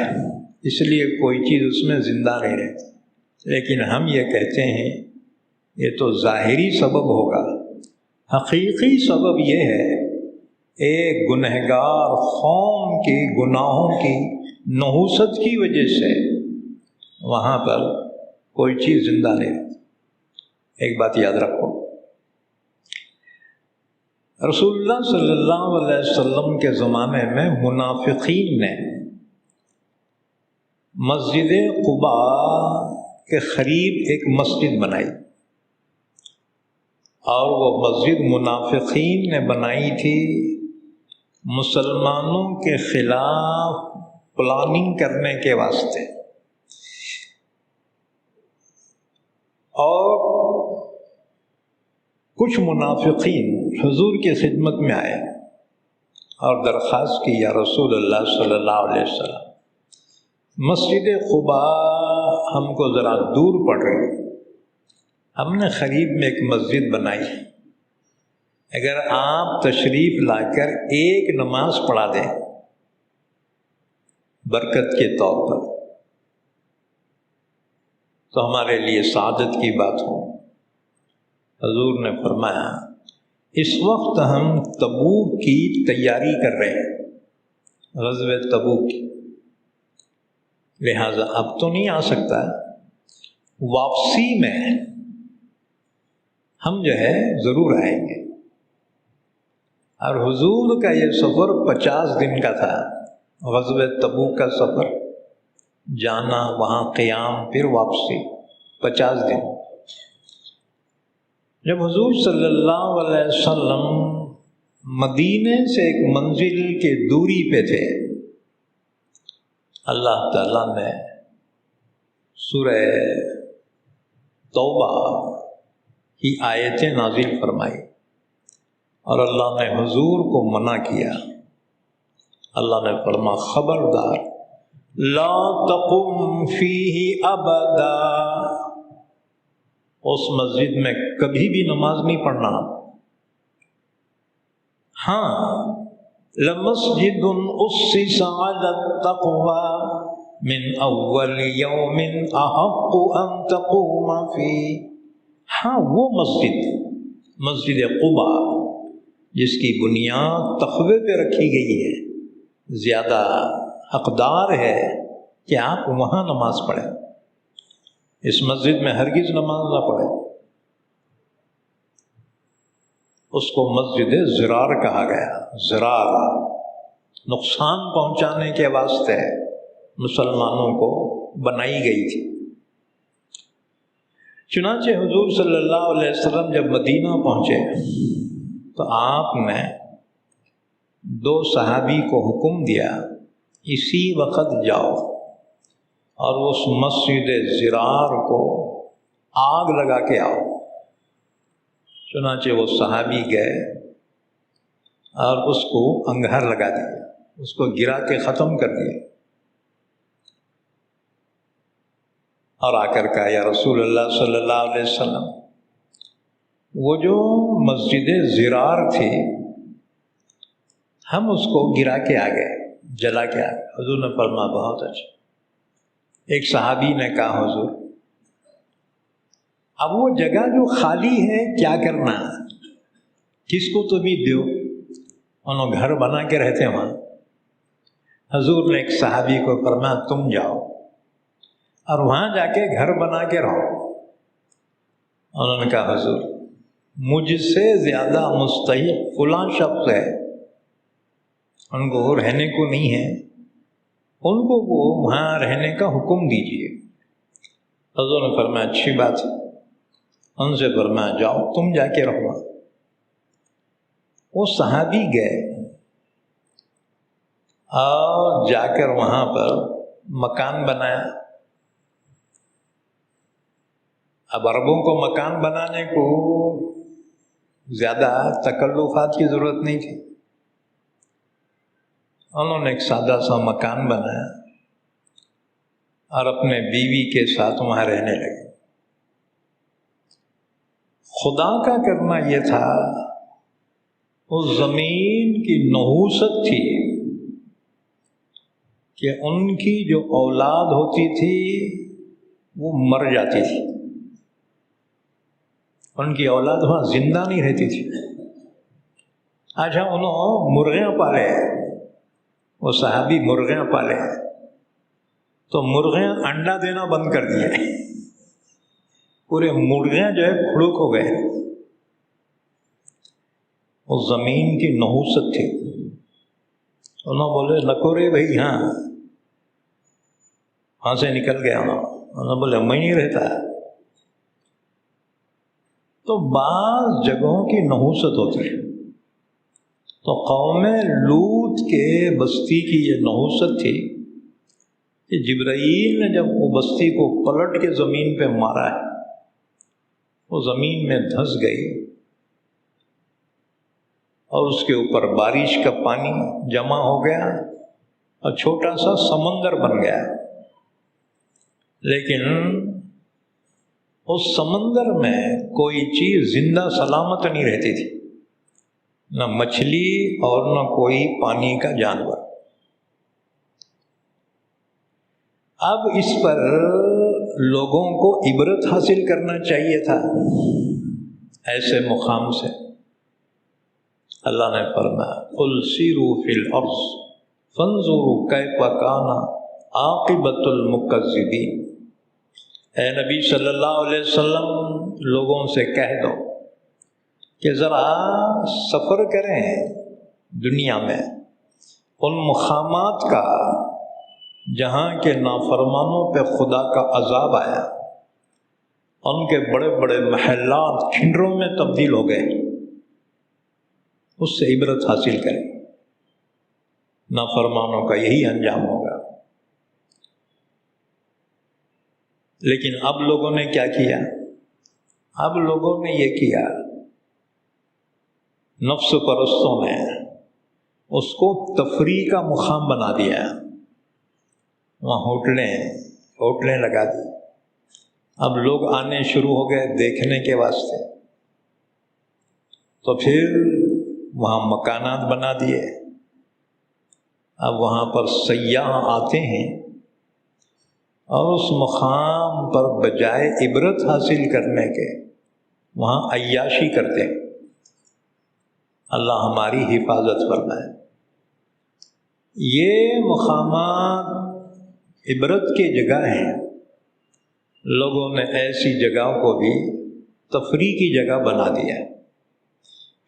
اس لیے کوئی چیز اس میں زندہ نہیں رہتی، لیکن ہم یہ کہتے ہیں یہ تو ظاہری سبب ہوگا، حقیقی سبب یہ ہے ایک گنہگار قوم کی گناہوں کی نحوست کی وجہ سے وہاں پر کوئی چیز زندہ نہیں رہتی۔ ایک بات یاد رکھو، رسول اللہ صلی اللہ علیہ وسلم کے زمانے میں منافقین نے مسجد قباء کے قریب ایک مسجد بنائی، اور وہ مسجد منافقین نے بنائی تھی مسلمانوں کے خلاف پلاننگ کرنے کے واسطے، اور کچھ منافقین حضور کی خدمت میں آئے اور درخواست کی، یا رسول اللہ صلی اللہ علیہ وسلم، مسجد قباء ہم کو ذرا دور پڑ رہی، ہم نے قریب میں ایک مسجد بنائی، اگر آپ تشریف لا کر ایک نماز پڑھا دیں برکت کے طور پر تو ہمارے لیے سعادت کی بات ہو۔ حضور نے فرمایا اس وقت ہم تبوک کی تیاری کر رہے ہیں، غزوہ تبوک کی، لہٰذا اب تو نہیں آ سکتا، واپسی میں ہم جو ہے ضرور آئیں گے۔ اور حضور کا یہ سفر 50 دن کا تھا، غزوہ تبوک کا سفر، جانا، وہاں قیام، پھر واپسی، 50 دن۔ جب حضور صلی اللہ علیہ وسلم مدینے سے ایک منزل کی دوری پہ تھے، اللہ تعالیٰ نے سورہ توبہ کی آیتیں نازل فرمائی اور اللہ نے حضور کو منع کیا۔ اللہ نے فرمایا خبردار لا تقم فیہ ابدا، اس مسجد میں کبھی بھی نماز نہیں پڑھنا۔ ہاں لمسجد اسس علی التقوی من اول یوم احق ان تقوم فیہ، ہاں وہ مسجد قباء جس کی بنیاد تقوی پہ رکھی گئی ہے، زیادہ حقدار ہے کہ آپ وہاں نماز پڑھیں، اس مسجد میں ہرگز نماز نہ پڑھیں۔ اس کو مسجد زرار کہا گیا، زرار نقصان پہنچانے کے واسطے مسلمانوں کو بنائی گئی تھی۔ چنانچہ حضور صلی اللہ علیہ وسلم جب مدینہ پہنچے تو آپ نے 2 صحابی کو حکم دیا اسی وقت جاؤ اور اس مسجد زرار کو آگ لگا کے آؤ۔ چنانچہ وہ صحابی گئے اور اس کو انگار لگا دیا، اس کو گرا کے ختم کر دیا، اور آ کر کہا یا رسول اللہ صلی اللہ علیہ وسلم، وہ جو مسجد زرار تھی ہم اس کو گرا کے آ گئے، جلا کے آ گئے۔ حضور نے فرمایا بہت اچھا۔ ایک صحابی نے کہا حضور اب وہ جگہ جو خالی ہے کیا کرنا ہے، کس کو تو بھی دیو، انہوں گھر بنا کے رہتے وہاں۔ حضور نے ایک صحابی کو فرمایا تم جاؤ اور وہاں جا کے گھر بنا کے رہو۔ انہوں نے کہا حضور مجھ سے زیادہ مستحق فلاں شخص ہے، ان کو وہ رہنے کو نہیں ہے، ان کو وہ وہاں رہنے کا حکم دیجیے۔ حضور نے فرمایا اچھی بات ہے۔ ان سے فرمایا جاؤ تم جا کے رہو۔ وہ صحابی گئے اور جا کر وہاں پر مکان بنایا۔ اب عربوں کو مکان بنانے کو زیادہ تکلفات کی ضرورت نہیں تھی، انہوں نے ایک سادہ سا مکان بنایا اور اپنے بیوی کے ساتھ وہاں رہنے لگے۔ خدا کا کرنا یہ تھا اس زمین کی نحوست تھی کہ ان کی جو اولاد ہوتی تھی وہ مر جاتی تھی، ان کی اولاد وہاں زندہ نہیں رہتی تھی۔ اچھا انہوں مرغیاں پالے، وہ صحابی مرغیاں پالے تو مرغیاں انڈا دینا بند کر دیے، پورے مرغیاں جو ہے کھڑک ہو گئے۔ وہ زمین کی نحوست تھی۔ انہوں بولے نکورے بھائی ہاں سے نکل گیا۔ انہوں بولے میں نہیں رہتا۔ تو بعض جگہوں کی نحوست ہوتی ہے، تو قوم لوط کے بستی کی یہ نحوست تھی کہ جبرائیل نے جب وہ بستی کو پلٹ کے زمین پہ مارا ہے، وہ زمین میں دھنس گئی اور اس کے اوپر بارش کا پانی جمع ہو گیا اور چھوٹا سا سمندر بن گیا۔ لیکن اس سمندر میں کوئی چیز زندہ سلامت نہیں رہتی تھی، نہ مچھلی اور نہ کوئی پانی کا جانور۔ اب اس پر لوگوں کو عبرت حاصل کرنا چاہیے تھا۔ ایسے مقام سے اللہ نے فرمایا قل سیروا فی الارض فانظروا کیف کان عاقبۃ المکذبین۔ اے نبی صلی اللہ علیہ وسلم لوگوں سے کہہ دو کہ ذرا سفر کریں دنیا میں ان مقامات کا جہاں کے نافرمانوں پہ خدا کا عذاب آیا، ان کے بڑے بڑے محلات کھنڈروں میں تبدیل ہو گئے، اس سے عبرت حاصل کریں، نافرمانوں کا یہی انجام ہوگا۔ لیکن اب لوگوں نے کیا کیا؟ اب لوگوں نے یہ کیا، نفس پرستوں نے اس کو تفریح کا مقام بنا دیا، وہاں ہوٹلیں لگا دی، اب لوگ آنے شروع ہو گئے دیکھنے کے واسطے، تو پھر وہاں مکانات بنا دیے، اب وہاں پر سیاح آتے ہیں اور اس مقام پر بجائے عبرت حاصل کرنے کے وہاں عیاشی کرتے ہیں۔ اللہ ہماری حفاظت فرمائے۔ یہ مقامات عبرت کی جگہ ہیں، لوگوں نے ایسی جگہوں کو بھی تفریح کی جگہ بنا دیا،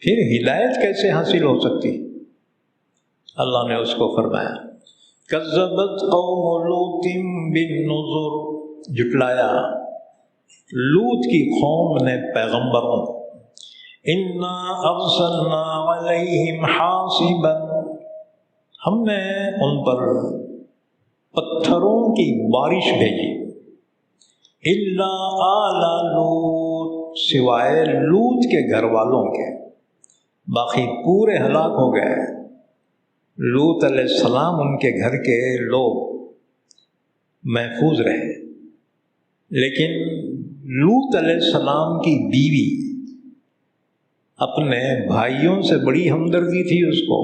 پھر ہدایت کیسے حاصل ہو سکتی؟ اللہ نے اس کو فرمایا کذبت قوم لوط بالنذر، جھٹلایا لوط کی قوم نے پیغمبروں، انا ارسلنا علیہم حاصبا، ہم نے ان پر پتھروں کی بارش بھیجی، الا آل لوط، سوائے لوط کے گھر والوں کے، باقی پورے ہلاک ہو گئے۔ لوط علیہ السلام ان کے گھر کے لوگ محفوظ رہے، لیکن لوط علیہ السلام کی بیوی اپنے بھائیوں سے بڑی ہمدردی تھی اس کو،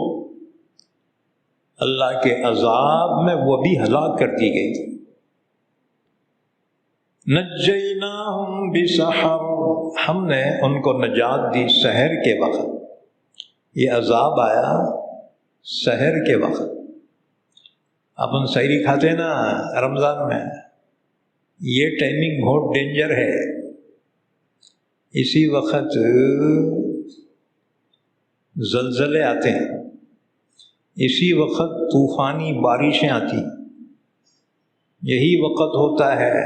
اللہ کے عذاب میں وہ بھی ہلاک کر دی گئی تھی۔ نجیناہم بسحر، ہم نے ان کو نجات دی سحر کے وقت، یہ عذاب آیا سحر کے وقت۔ اپن سحری کھاتے نا رمضان میں، یہ ٹائمنگ بہت ڈینجر ہے، اسی وقت زلزلے آتے ہیں، اسی وقت طوفانی بارشیں آتی، یہی وقت ہوتا ہے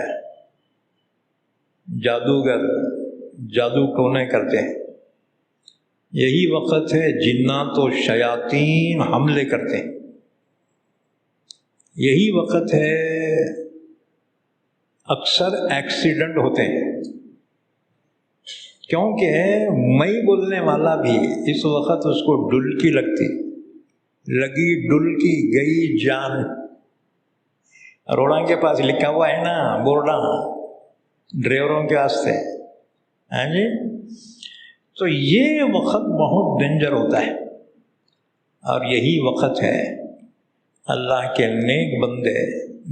جادوگر جادو ٹونے کرتے ہیں، یہی وقت ہے جنات و شیاطین حملے کرتے ہیں، یہی وقت ہے اکثر ایکسیڈنٹ ہوتے ہیں، کیونکہ میں بولنے والا بھی اس وقت اس کو ڈلکی لگتی، لگی ڈلکی گئی جان، روڈاں کے پاس لکھا ہوا ہے نا بورڈاں ڈرائیوروں کے واسطے، ہاں جی، تو یہ وقت بہت ڈینجر ہوتا ہے، اور یہی وقت ہے اللہ کے نیک بندے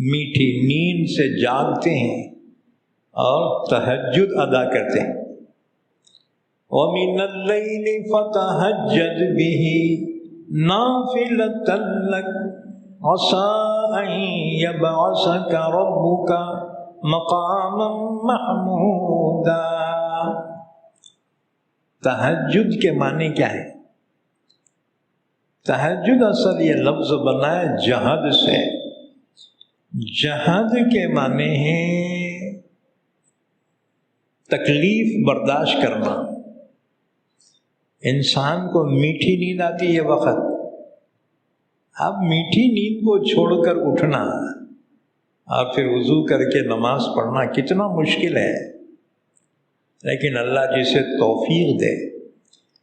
میٹھی نیند سے جاگتے ہیں اور تہجد ادا کرتے ہیں۔ وَمِنَ اللَّيْلِ فَتَهَجَّدْ بِهِ نَافِلَةً لَكَ عَسَىٰ أَن يَبْعَثَكَ رَبُّكَ مَقَامًا مَحْمُودًا۔ تہجد کے معنی کیا ہے؟ تہجد اصل یہ لفظ بنا ہے جہد سے، جہد کے معنی ہے تکلیف برداشت کرنا۔ انسان کو میٹھی نیند آتی ہے وقت، اب میٹھی نیند کو چھوڑ کر اٹھنا اور پھر وضو کر کے نماز پڑھنا کتنا مشکل ہے، لیکن اللہ جسے توفیق دے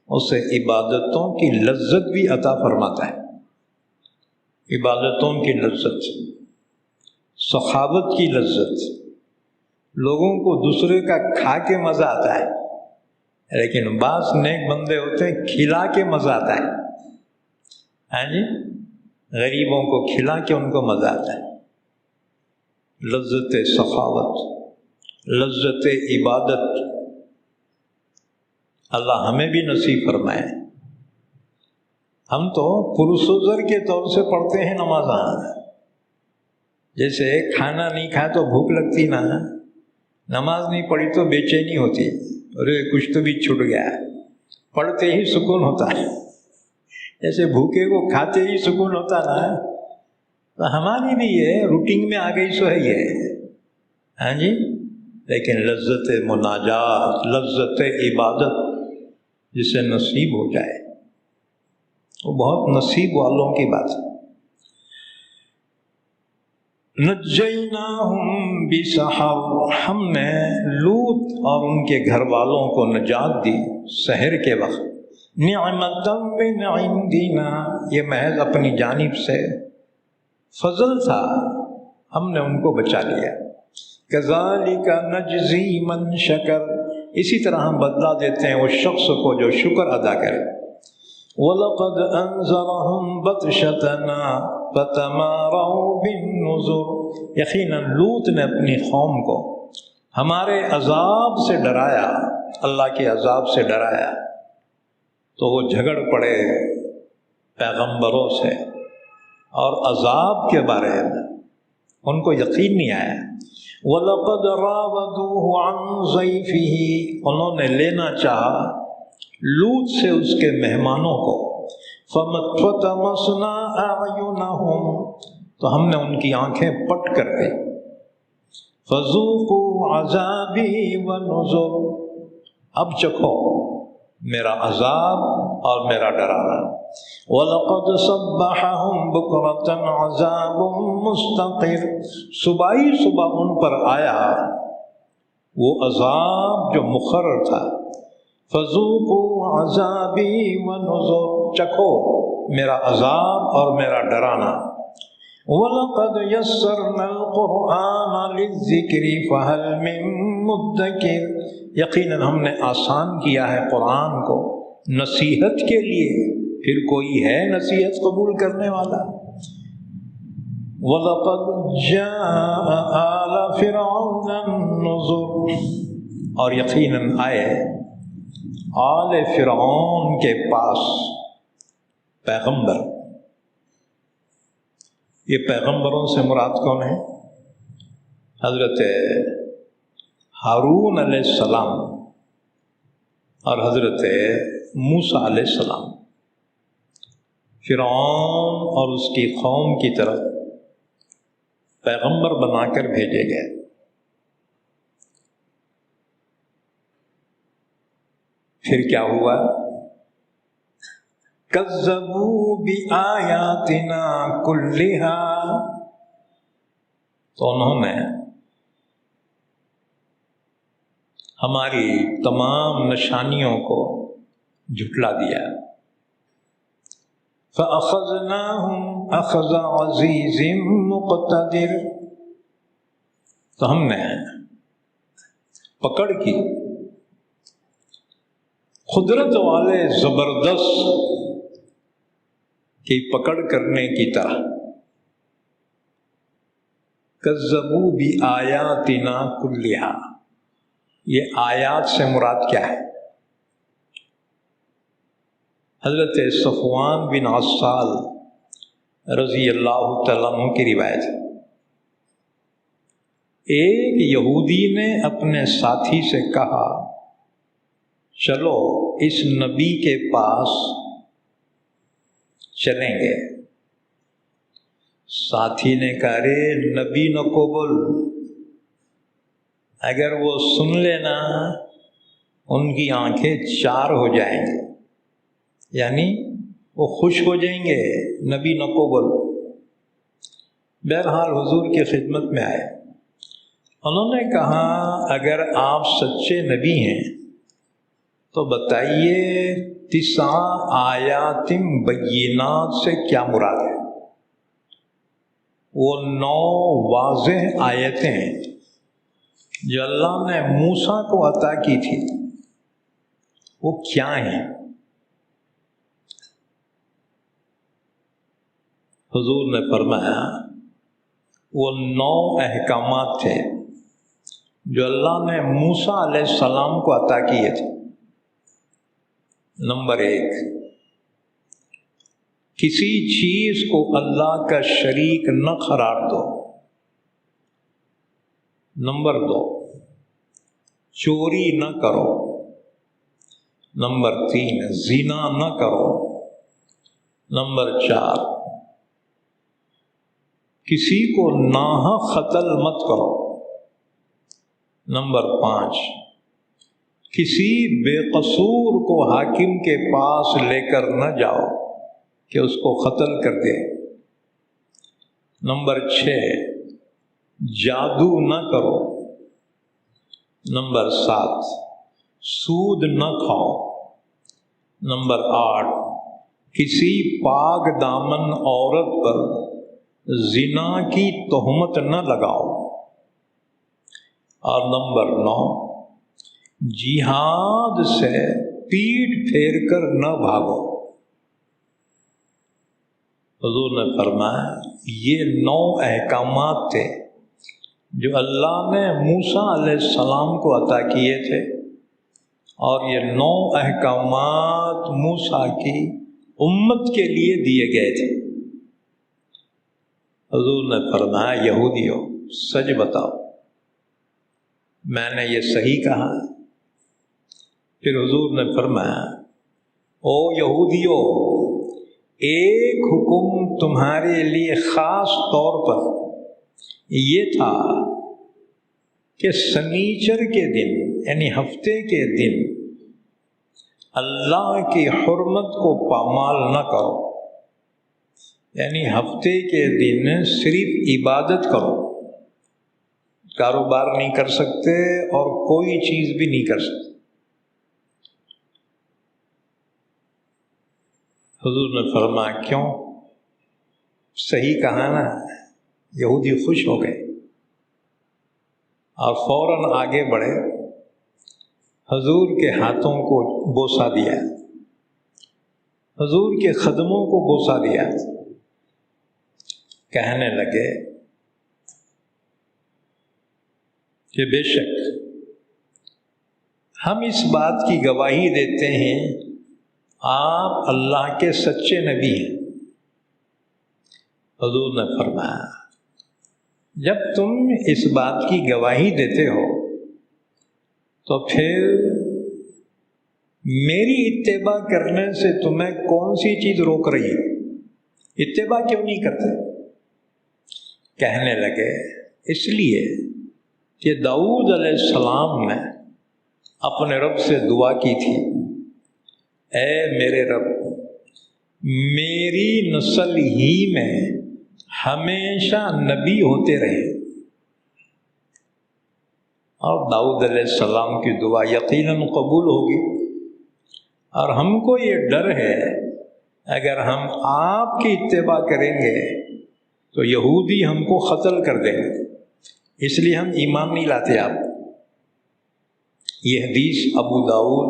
اسے عبادتوں کی لذت بھی عطا فرماتا ہے، عبادتوں کی لذت، سخاوت کی لذت، لوگوں کو دوسرے کا کھا کے مزہ آتا ہے، لیکن بعض نیک بندے ہوتے ہیں کھلا کے مزہ آتا ہے، ہاں جی، غریبوں کو کھلا کے ان کو مزہ آتا ہے۔ لذت سخاوت، لذت عبادت اللہ ہمیں بھی نصیب فرمائے۔ ہم تو پرسوزر کے طور سے پڑھتے ہیں نمازاں، جیسے کھانا نہیں کھایا تو بھوک لگتی نا، نماز نہیں پڑھی تو بے چینی ہوتی، ارے کچھ تو بھی چھوٹ گیا، پڑھتے ہی سکون ہوتا ہے، جیسے بھوکے کو کھاتے ہی سکون ہوتا نا، تو ہماری بھی یہ روٹین میں آ گئی سو ہے یہ، ہاں جی، لیکن لذت مناجات، لذت عبادت جسے نصیب ہو جائے وہ بہت نصیب والوں کی بات ہے۔ نجیناہم بسحر، ہم نے لوط اور ان کے گھر والوں کو نجات دی سحر کے وقت۔ نعمتا من عندنا، یہ محض اپنی جانب سے فضل تھا، ہم نے ان کو بچا لیا۔ کذالک نجزی من شکر، اسی طرح ہم بدلہ دیتے ہیں اس شخص کو جو شکر ادا کرے۔ وَلَقَدْ أَنذَرَهُمْ بَطْشَتَنَا فَتَمَارَوْا بِالنُّذُرِ، یقیناً لوط نے اپنی قوم کو ہمارے عذاب سے ڈرایا، اللہ کے عذاب سے ڈرایا، تو وہ جھگڑ پڑے پیغمبروں سے اور عذاب کے بارے میں ان کو یقین نہیں آیا۔ وَلَقَدْ رَاوَدُوهُ عَنْ ضَيْفِهِ، انہوں نے لینا چاہا لوط سے اس کے مہمانوں کو۔ فَطَمَسْنَا أَعْيُنَهُمْ، تو ہم نے ان کی آنکھیں پٹ کر دی۔ فَذُوقُوا عَذَابِي وَنُذُرِ، اب چکھو میرا عذاب اور میرا ڈرانا۔ وَلَقَدْ صَبَّحَهُمْ بُكْرَةً عَذَابٌ مُسْتَقِرٌ، صبح ہی صبح ان پر آیا وہ عذاب جو مقرر تھا۔ فَذُوقُوا عَذَابِي وَنُذُرِ، چکھو میرا عذاب اور میرا ڈرانا۔ وَلَقَدْ يَسَّرْنَا الْقُرْآنَ لِلذِّكْرِ فَهَلْ مِن مُدَّكِرٍ، یقیناً ہم نے آسان کیا ہے قرآن کو نصیحت کے لیے، پھر کوئی ہے نصیحت قبول کرنے والا؟ وَلَقَدْ جَاءَ آلَ فِرْعَوْنَ النُّذُرُ، اور یقیناً آئے آل فرعون کے پاس پیغمبر۔ یہ پیغمبروں سے مراد کون ہے؟ حضرت ہارون علیہ السلام اور حضرت موسیٰ علیہ السلام فرعون اور اس کی قوم کی طرف پیغمبر بنا کر بھیجے گئے۔ پھر کیا ہوا؟ کذبوا بآیاتنا کلھا، تو انہوں نے ہماری تمام نشانیوں کو جھٹلا دیا۔ فَأَخَذْنَاهُمْ أَخْذَ عَزِيزٍ مُقْتَدِرٍ، تو ہم نے پکڑ کی قدرت والے زبردست کی پکڑ کرنے کی طرح۔ کذبوا بآیاتنا کلھا، یہ آیات سے مراد کیا ہے؟ حضرت صفوان بن عسال رضی اللہ تعالیٰ عنہ کی روایت ہے، ایک یہودی نے اپنے ساتھی سے کہا چلو اس نبی کے پاس چلیں گے۔ ساتھی نے کہا رے نبی نہ قبول، اگر وہ سن لینا ان کی آنکھیں چار ہو جائیں گی، یعنی وہ خوش ہو جائیں گے، نبی نہ قبول۔ بہرحال حضور کی خدمت میں آئے، انہوں نے کہا اگر آپ سچے نبی ہیں تو بتائیے 9 آیات بینات سے کیا مراد ہے؟ وہ 9 واضح آیتیں جو اللہ نے موسیٰ کو عطا کی تھی وہ کیا ہیں؟ حضور نے فرمایا وہ 9 احکامات تھے جو اللہ نے موسیٰ علیہ السلام کو عطا کیے تھے۔ نمبر 1، کسی چیز کو اللہ کا شریک نہ قرار دو۔ نمبر 2، چوری نہ کرو۔ نمبر 3، زنا نہ کرو۔ نمبر 4، کسی کو ناحق قتل مت کرو۔ نمبر 5، کسی بے قصور کو حاکم کے پاس لے کر نہ جاؤ۔ کہ اس کو قتل کر دے۔ نمبر 6 جادو نہ کرو۔ نمبر 7 سود نہ کھاؤ۔ نمبر 8 کسی پاک دامن عورت پر زنا کی تہمت نہ لگاؤ۔ اور نمبر 9 جہاد سے پیٹھ پھیر کر نہ بھاگو۔ حضور نے فرمایا یہ 9 احکامات تھے جو اللہ نے موسیٰ علیہ السلام کو عطا کیے تھے، اور یہ 9 احکامات موسیٰ کی امت کے لیے دیے گئے تھے۔ حضور نے فرمایا یہودیوں سچ بتاؤ، میں نے یہ صحیح کہا؟ پھر حضور نے فرمایا او یہودیوں، ایک حکم تمہارے لیے خاص طور پر یہ تھا کہ سنیچر کے دن یعنی ہفتے کے دن اللہ کی حرمت کو پامال نہ کرو، یعنی ہفتے کے دن صرف عبادت کرو، کاروبار نہیں کر سکتے اور کوئی چیز بھی نہیں کر سکتے۔ حضور نے فرمایا کیوں؟ صحیح کہا نا؟ یہودی خوش ہو گئے اور فوراً آگے بڑھے، حضور کے ہاتھوں کو بوسہ دیا، حضور کے قدموں کو بوسہ دیا، کہنے لگے کہ بے شک ہم اس بات کی گواہی دیتے ہیں آپ اللہ کے سچے نبی ہیں۔ حضور نے فرمایا جب تم اس بات کی گواہی دیتے ہو تو پھر میری اتباع کرنے سے تمہیں کون سی چیز روک رہی ہے؟ اتباع کیوں نہیں کرتے؟ کہنے لگے اس لیے کہ داؤد علیہ السلام نے اپنے رب سے دعا کی تھی، اے میرے رب میری نسل ہی میں ہمیشہ نبی ہوتے رہے، اور داؤد علیہ السلام کی دعا یقیناً قبول ہوگی، اور ہم کو یہ ڈر ہے اگر ہم آپ کی اتباع کریں گے تو یہودی ہم کو قتل کر دیں گے، اس لیے ہم ایمان نہیں لاتے آپ۔ یہ حدیث ابو داؤد،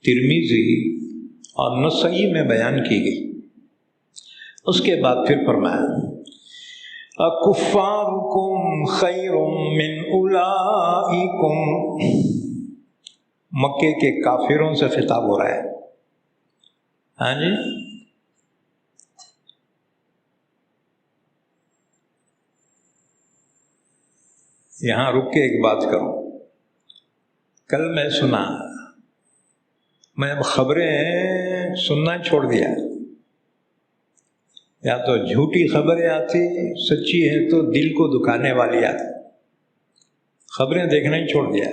ترمذی اور نسائی میں بیان کی گئی۔ اس کے بعد پھر فرمایا اکفارکم خیر من اولئکم، مکے کے کافروں سے خطاب ہو رہا ہے۔ ہاں جی، یہاں رک کے ایک بات کروں، کل میں سنا، میں اب خبریں سننا چھوڑ دیا، یا تو جھوٹی خبریں آتی، سچی ہے تو دل کو دکھانے والی آتی، خبریں دیکھنا ہی چھوڑ دیا۔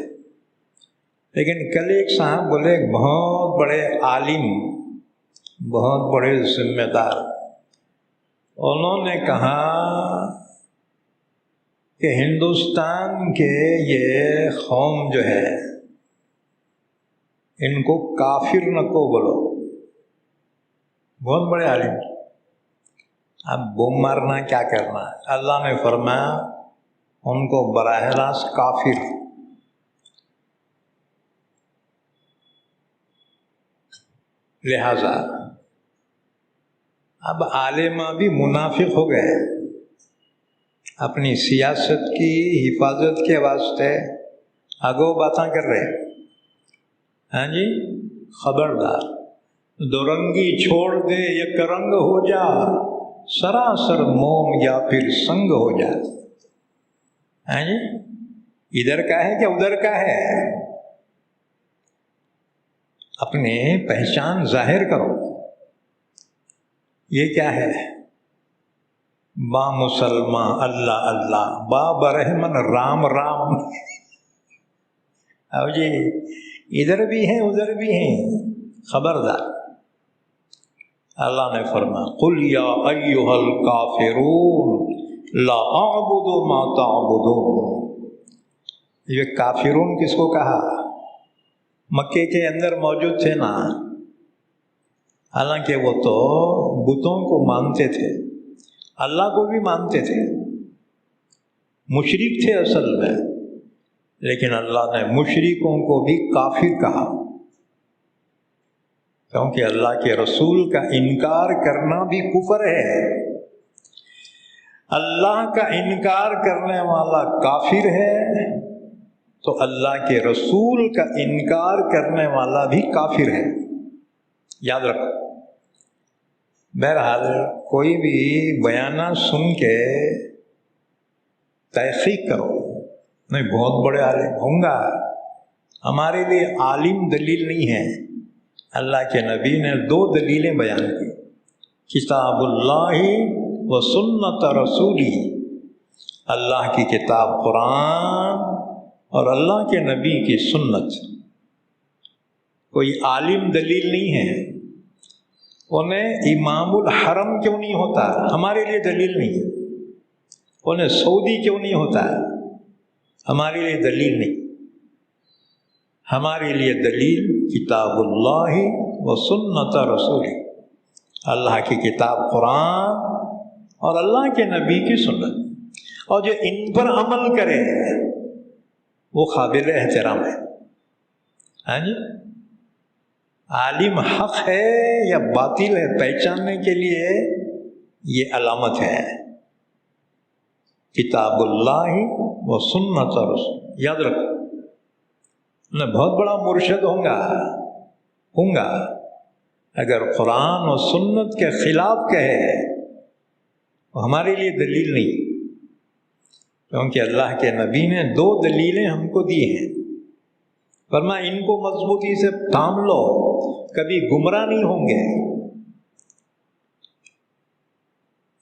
لیکن کل ایک صاحب بولے، ایک بہت بڑے عالم، بہت بڑے ذمہ دار، انہوں نے کہا کہ ہندوستان کے یہ قوم جو ہے ان کو کافر نہ کو بولو، بہت بڑے عالم۔ اب بم مارنا کیا کرنا؟ اللہ نے فرمایا ان کو براہ راست کافر۔ لہذا اب عالمہ بھی منافق ہو گئے، اپنی سیاست کی حفاظت کے واسطے اگو باتاں کر رہے۔ ہاں جی، خبردار، دو رنگی چھوڑ دے یک رنگ ہو جا، سراسر موم یا پھر سنگ ہو جا۔ ہاں جی، ادھر کا ہے کہ ادھر کا ہے؟ اپنے پہچان ظاہر کرو۔ یہ کیا ہے؟ با مسلمان اللہ اللہ، با برہمن رام رام۔ اب جی ادھر بھی ہیں ادھر بھی ہیں، خبردار۔ اللہ نے فرمایا قل یا ایھا الکافرون لا اعبد ما تعبدون۔ یہ کافرون کس کو کہا؟ مکے کے اندر موجود تھے نا، حالانکہ وہ تو بتوں کو مانتے تھے، اللہ کو بھی مانتے تھے، مشرک تھے اصل میں، لیکن اللہ نے مشرکوں کو بھی کافر کہا، کیونکہ اللہ کے رسول کا انکار کرنا بھی کفر ہے۔ اللہ کا انکار کرنے والا کافر ہے تو اللہ کے رسول کا انکار کرنے والا بھی کافر ہے، یاد رکھو۔ بہرحال کوئی بھی بیانہ سن کے تحقیق کرو، نہیں بہت بڑے عالم ہوں گا، ہمارے لیے عالم دلیل نہیں ہے۔ اللہ کے نبی نے 2 دلیلیں بیان کی، کتاب اللہ و سنت رسولی، اللہ کی کتاب قرآن اور اللہ کے نبی کی سنت۔ کوئی عالم دلیل نہیں ہے، انہیں امام الحرم کیوں نہیں ہوتا، ہمارے لیے دلیل نہیں ہے، انہیں سعودی کیوں نہیں ہوتا، ہمارے لیے دلیل نہیں۔ ہمارے لیے دلیل کتاب اللہ و سنت رسولی، اللہ کی کتاب قرآن اور اللہ کے نبی کی سنت، اور جو ان پر عمل کرے وہ قابل احترام ہے۔ ہاں جی، عالم حق ہے یا باطل ہے پہچاننے کے لیے یہ علامت ہے، کتاب اللہ و سنت رسول، یاد رکھو۔ میں بہت بڑا مرشد ہوں گا اگر قرآن اور سنت کے خلاف کہے تو ہمارے لیے دلیل نہیں، کیونکہ اللہ کے نبی نے 2 دلیلیں ہم کو دی ہیں، فرمایا ان کو مضبوطی سے تھام لو، کبھی گمراہ نہیں ہوں گے۔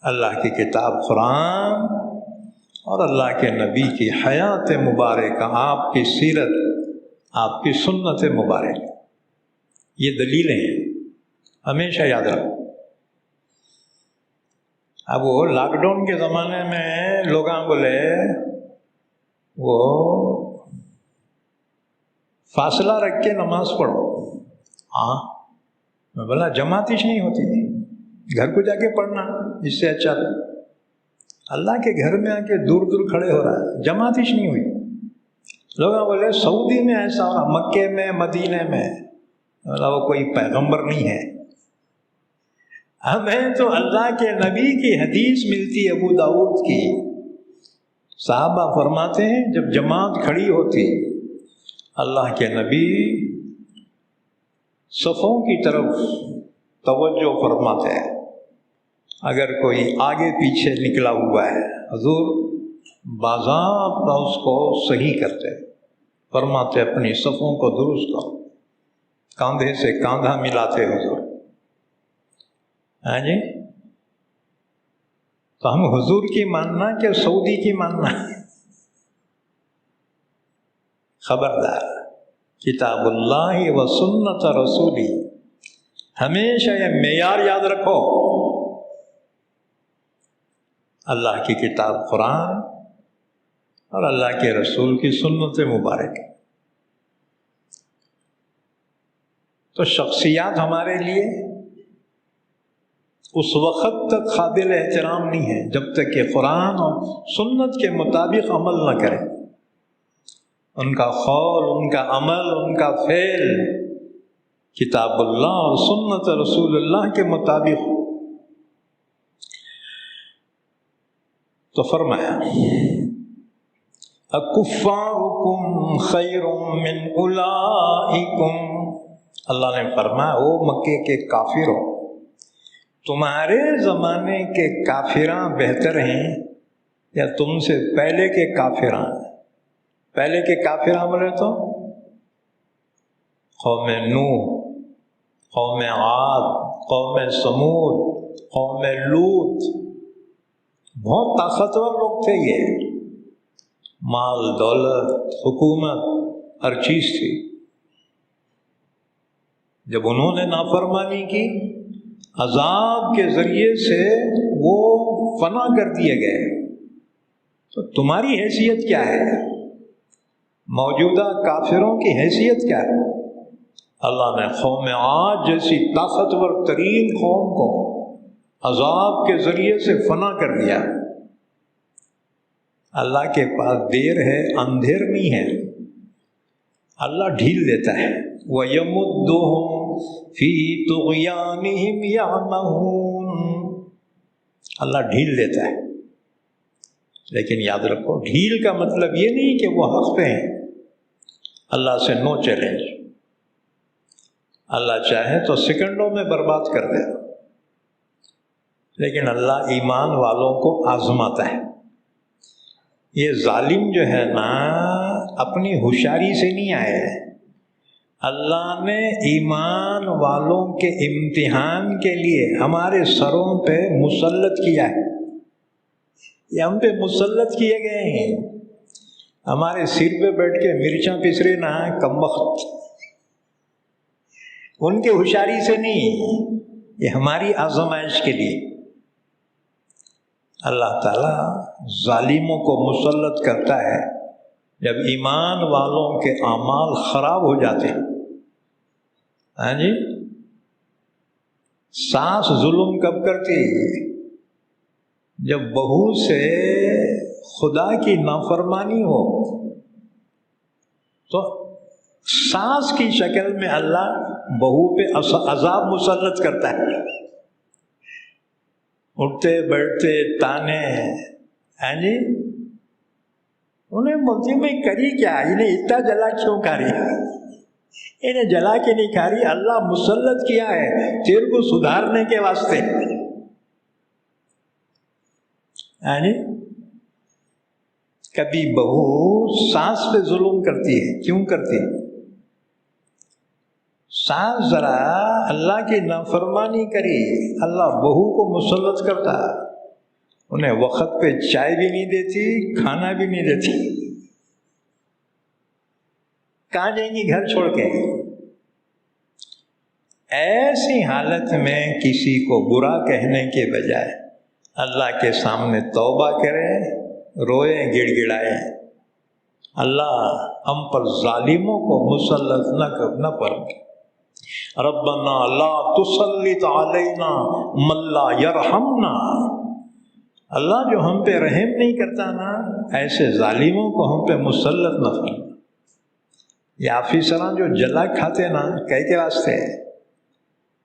اللہ کی کتاب قرآن اور اللہ کے نبی کی حیات مبارکہ، آپ کی سیرت، آپ کی سنت مبارک، یہ دلیلیں ہیں، ہمیشہ یاد رکھو۔ اب وہ لاک ڈاؤن کے زمانے میں لوگ بولے وہ فاصلہ رکھ کے نماز پڑھو، ہاں میں بولا جماعتش نہیں ہوتی، گھر کو جا کے پڑھنا اس سے اچھا۔ اللہ کے گھر میں آ کے دور دور کھڑے ہو رہا ہے، جماعتش نہیں ہوئی۔ لوگ بولے سعودی میں ایسا ہو رہا، مکے میں، مدینے میں، وہ کوئی پیغمبر نہیں ہے۔ ہمیں تو اللہ کے نبی کی حدیث ملتی ہے، ابو داؤد کی، صحابہ فرماتے ہیں جب جماعت کھڑی ہوتی اللہ کے نبی صفوں کی طرف توجہ فرماتے ہیں، اگر کوئی آگے پیچھے نکلا ہوا ہے حضور باضابطہ اس کو صحیح کرتے، فرماتے اپنی صفوں کو درست کرو، کاندھے سے کاندھا ملاتے حضور۔ ہاں جی، تو ہم حضور کی ماننا کہ سعودی کی ماننا؟ خبردار، کتاب اللہ و سنت رسولی، ہمیشہ یہ معیار یاد رکھو، اللہ کی کتاب قرآن اور اللہ کے رسول کی سنت مبارک۔ تو شخصیات ہمارے لیے اس وقت تک قابل احترام نہیں ہے جب تک کہ قرآن اور سنت کے مطابق عمل نہ کریں، ان کا قول، ان کا عمل، ان کا فعل کتاب اللہ اور سنت رسول اللہ کے مطابق ہو۔ تو فرمایا اکفارکم خیر من اولئکم، اللہ نے فرمایا او مکے کے کافروں، تمہارے زمانے کے کافراں بہتر ہیں یا تم سے پہلے کے کافراں؟ پہلے کے کافراں بولے تو قوم نوح، قوم عاد، قوم سمود، قوم لوط، بہت طاقتور لوگ تھے، یہ مال دولت حکومت ہر چیز تھی۔ جب انہوں نے نافرمانی کی عذاب کے ذریعے سے وہ فنا کر دیے گئے، تو تمہاری حیثیت کیا ہے؟ موجودہ کافروں کی حیثیت کیا ہے؟ اللہ نے قوم عاد جیسی طاقتور ترین قوم کو عذاب کے ذریعے سے فنا کر دیا۔ اللہ کے پاس دیر ہے، اندھیر نہیں ہے، اللہ ڈھیل دیتا ہے۔ وَيَمُدُّهُمْ فِي طُغْيَانِهِمْ يَعْمَهُونَ، اللہ ڈھیل دیتا ہے، لیکن یاد رکھو ڈھیل کا مطلب یہ نہیں کہ وہ حق پہ ہیں۔ اللہ سے نو چیلنج، اللہ چاہے تو سیکنڈوں میں برباد کر دے، لیکن اللہ ایمان والوں کو آزماتا ہے۔ یہ ظالم جو ہے نا اپنی ہوشیاری سے نہیں آئے، اللہ نے ایمان والوں کے امتحان کے لیے ہمارے سروں پہ مسلط کیا ہے، یہ ہم پہ مسلط کیے گئے ہیں۔ ہمارے سر پہ بیٹھ کے مرچاں پس رہے نا کمبخت، ان کے ہوشیاری سے نہیں، یہ ہماری آزمائش کے لیے۔ اللہ تعالیٰ ظالموں کو مسلط کرتا ہے جب ایمان والوں کے اعمال خراب ہو جاتے ہیں۔ ہاں جی، ساس ظلم کب کرتی؟ جب بہو سے خدا کی نافرمانی ہو، تو ساس کی شکل میں اللہ بہو پہ عذاب مسلط کرتا ہے، اٹھتے بیٹھتے تانے۔ ہاں جی، انہیں بولتی میں کری کیا، انہیں اتنا جلا کیوں کھا رہی؟ انہیں جلا کے نہیں کھا رہی، اللہ مسلط کیا ہے تیرے کو سدھارنے کے واسطے۔ ہاں جی، کبھی بہو ساس پہ ظلم کرتی ہے، کیوں کرتی ہے؟ ساس ذرا اللہ کی نافرمانی کری، اللہ بہو کو مسلط کرتا، انہیں وقت پہ چائے بھی نہیں دیتی، کھانا بھی نہیں دیتی، کہاں جائیں گی گھر چھوڑ کے؟ ایسی حالت میں کسی کو برا کہنے کے بجائے اللہ کے سامنے توبہ کرے، روئے، گڑ گڑائے، اللہ ہم پر ظالموں کو مسلط نہ فرما، ربنا لا تسلط علینا من لا یرحمنا، اللہ جو ہم پہ رحم نہیں کرتا نا، ایسے ظالموں کو ہم پہ مسلط نہ فرما۔ یہ آفیسران جو جلا کھاتے نا کہہ کے واسطے،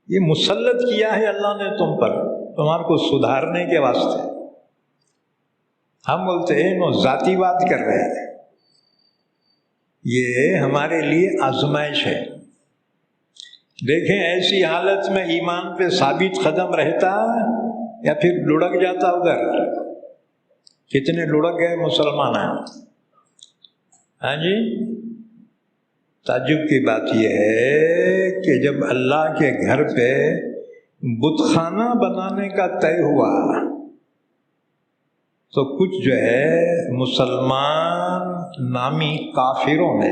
یہ مسلط کیا ہے اللہ نے تم پر، تمہارے کو سدھارنے کے واسطے۔ ہم بولتے ہیں وہ ذاتی بات کر رہے ہیں، یہ ہمارے لیے آزمائش ہے۔ دیکھیں ایسی حالت میں ایمان پہ ثابت قدم رہتا یا پھر لڑک جاتا ادھر۔ کتنے لڑک گئے مسلمان ہیں۔ ہاں جی، تعجب کی بات یہ ہے کہ جب اللہ کے گھر پہ بت خانہ بنانے کا طے ہوا تو کچھ جو ہے مسلمان نامی کافروں نے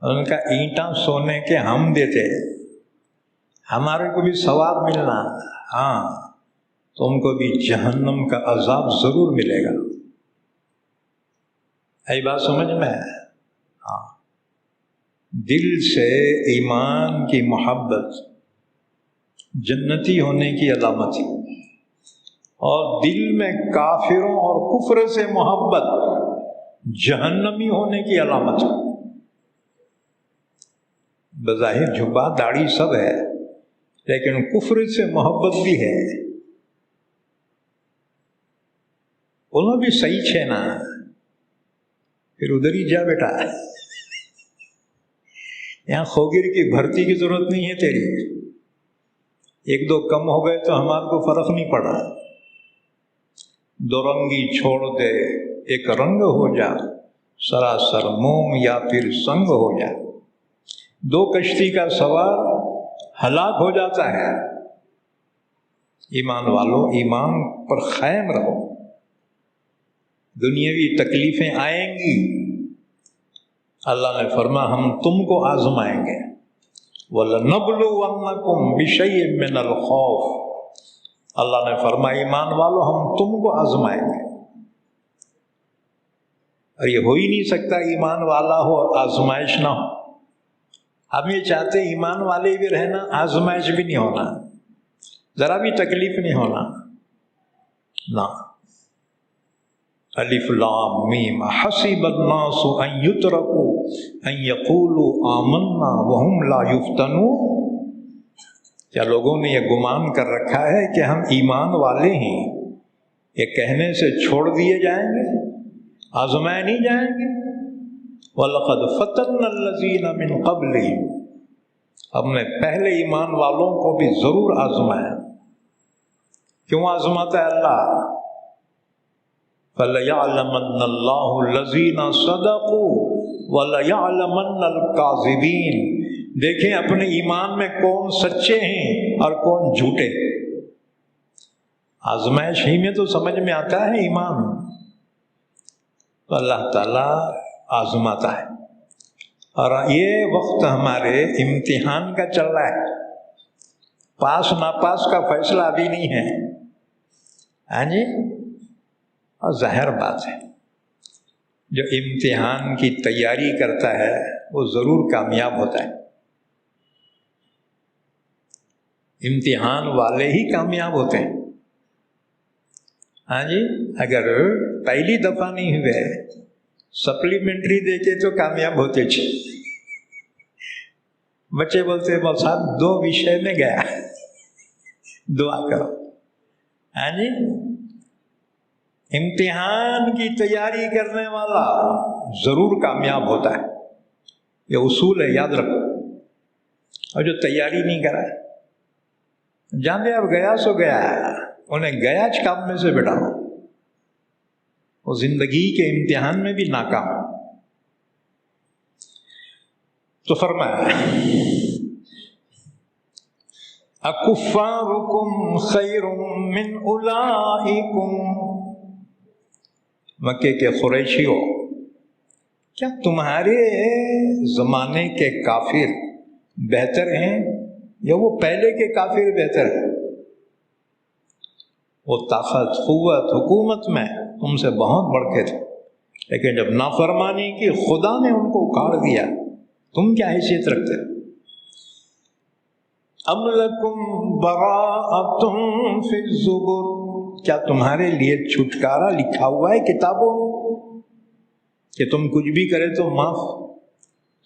ان کا اینٹاں سونے کے ہم دیتے، ہمارے کو بھی ثواب ملنا، ہاں تم کو بھی جہنم کا عذاب ضرور ملے گا۔ یہ بات سمجھ میں ہے؟ ہاں، دل سے ایمان کی محبت جنتی ہونے کی علامت ہے، اور دل میں کافروں اور کفر سے محبت جہنمی ہونے کی علامت ہے۔ بظاہر جھبا داڑھی سب ہے، لیکن کفر سے محبت بھی ہے۔ بولنا بھی صحیح چھے نا، پھر ادھر ہی جا بیٹا، یہاں خوگر کی بھرتی کی ضرورت نہیں ہے تیری، ایک دو کم ہو گئے تو ہمارے کو فرق نہیں پڑا۔ دو رنگی چھوڑ دے ایک رنگ ہو جا، سراسر موم یا پھر سنگ ہو جا۔ دو کشتی کا سوار ہلاک ہو جاتا ہے۔ ایمان والو، ایمان پر قائم رہو، دنیاوی تکلیفیں آئیں گی، اللہ نے فرمایا ہم تم کو آزمائیں گے، وَلَنَبْلُوَنَّكُمْ بِشَيْءٍ مِّنَ الْخَوْفِ، اللہ نے فرمایا ایمان والو ہم تم کو آزمائیں گے۔ اور یہ ہو ہی نہیں سکتا ایمان والا ہو اور آزمائش نہ ہو۔ ہم یہ چاہتے ایمان والے بھی رہنا، آزمائش بھی نہیں ہونا، ذرا بھی تکلیف نہیں ہونا نا۔ الف لام میم حسب الناس ان یترکوا ان یقولوا آمنا وهم لا یفتنون، کیا لوگوں نے یہ گمان کر رکھا ہے کہ ہم ایمان والے ہیں، یہ کہنے سے چھوڑ دیے جائیں گے، آزمائے نہیں جائیں گے؟ وَلَقَدْ فَتَنَّا الَّذِينَ مِن قَبْلِهِمْ، ہم نے پہلے ایمان والوں کو بھی ضرور آزمایا۔ کیوں آزماتا ہے اللہ؟ فَلَيَعْلَمَنَّ اللَّهُ الَّذِينَ صَدَقُوا وَلَيَعْلَمَنَّ الْكَاذِبِينَ، دیکھیں اپنے ایمان میں کون سچے ہیں اور کون جھوٹے۔ آزمائش ہی میں تو سمجھ میں آتا ہے ایمان، تو اللہ تعالیٰ آزماتا ہے۔ اور یہ وقت ہمارے امتحان کا چل رہا ہے، پاس ناپاس کا فیصلہ ابھی نہیں ہے، ہاں جی۔ اور ظاہر بات ہے جو امتحان کی تیاری کرتا ہے وہ ضرور کامیاب ہوتا ہے، امتحان والے ہی کامیاب ہوتے ہیں، ہاں جی۔ اگر پہلی دفعہ نہیں ہوئے سپلیمنٹری دے کے تو کامیاب ہوتے تھے۔ بچے بولتے بول صاحب 2 وشے میں گیا، دعا کرو، ہاں جی۔ امتحان کی تیاری کرنے والا ضرور کامیاب ہوتا ہے، یہ اصول ہے، یاد رکھو۔ اور جو تیاری نہیں کرا ہے جانے اب گیا سو گیا، انہیں گیا کام میں سے بٹھاؤ، وہ زندگی کے امتحان میں بھی ناکام۔ تو فرمایا اکفارکم خیر من اولئکم، مکے کے قریشیوں، کیا تمہارے زمانے کے کافر بہتر ہیں یا وہ پہلے کے کافر بہتر ہیں؟ وہ طاقت قوت حکومت میں تم سے بہت بڑھ کے تھے، لیکن جب نافرمانی کی خدا نے ان کو اکھاڑ دیا، تم کیا حیثیت رکھتے؟ ام لکم براءۃ فی الزبر، کیا تمہارے لیے چھٹکارا لکھا ہوا ہے کتابوں کہ تم کچھ بھی کرے تو معاف؟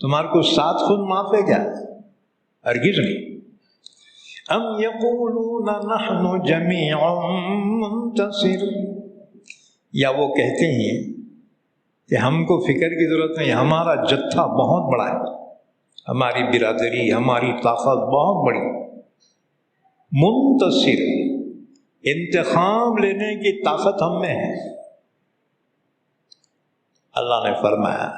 تمہارے کو 7 خود معاف ہے کیا؟ ہرگز نہیں۔ ام یقولون نحن جمیع منتصر، یا وہ کہتے ہیں کہ ہم کو فکر کی ضرورت نہیں، ہمارا جتھا بہت بڑا ہے، ہماری برادری ہماری طاقت بہت بڑی۔ منتصر، انتقام لینے کی طاقت ہم میں ہے۔ اللہ نے فرمایا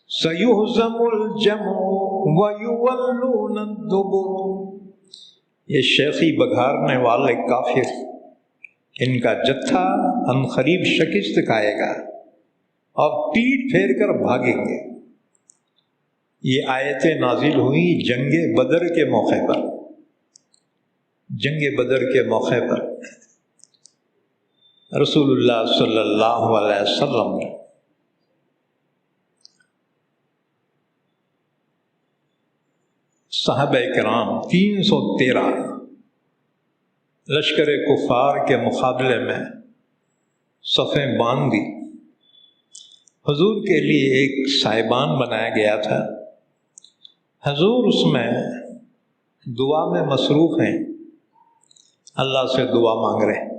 سَيُهْزَمُ الْجَمْعُ وَيُوَلُّونَ الدُّبُرَ، یہ شیخی بگھارنے والے کافر، ان کا جتھا عنقریب شکست کھائے گا اور پیٹ پھیر کر بھاگیں گے۔ یہ آیتیں نازل ہوئی جنگ بدر کے موقع پر، جنگ بدر کے موقع پر رسول اللہ صلی اللہ علیہ وسلم نے صحابہ کرام 313 لشکر کفار کے مقابلے میں صفیں باندھ دی۔ حضور کے لیے ایک سائبان بنایا گیا تھا، حضور اس میں دعا میں مصروف ہیں، اللہ سے دعا مانگ رہے ہیں،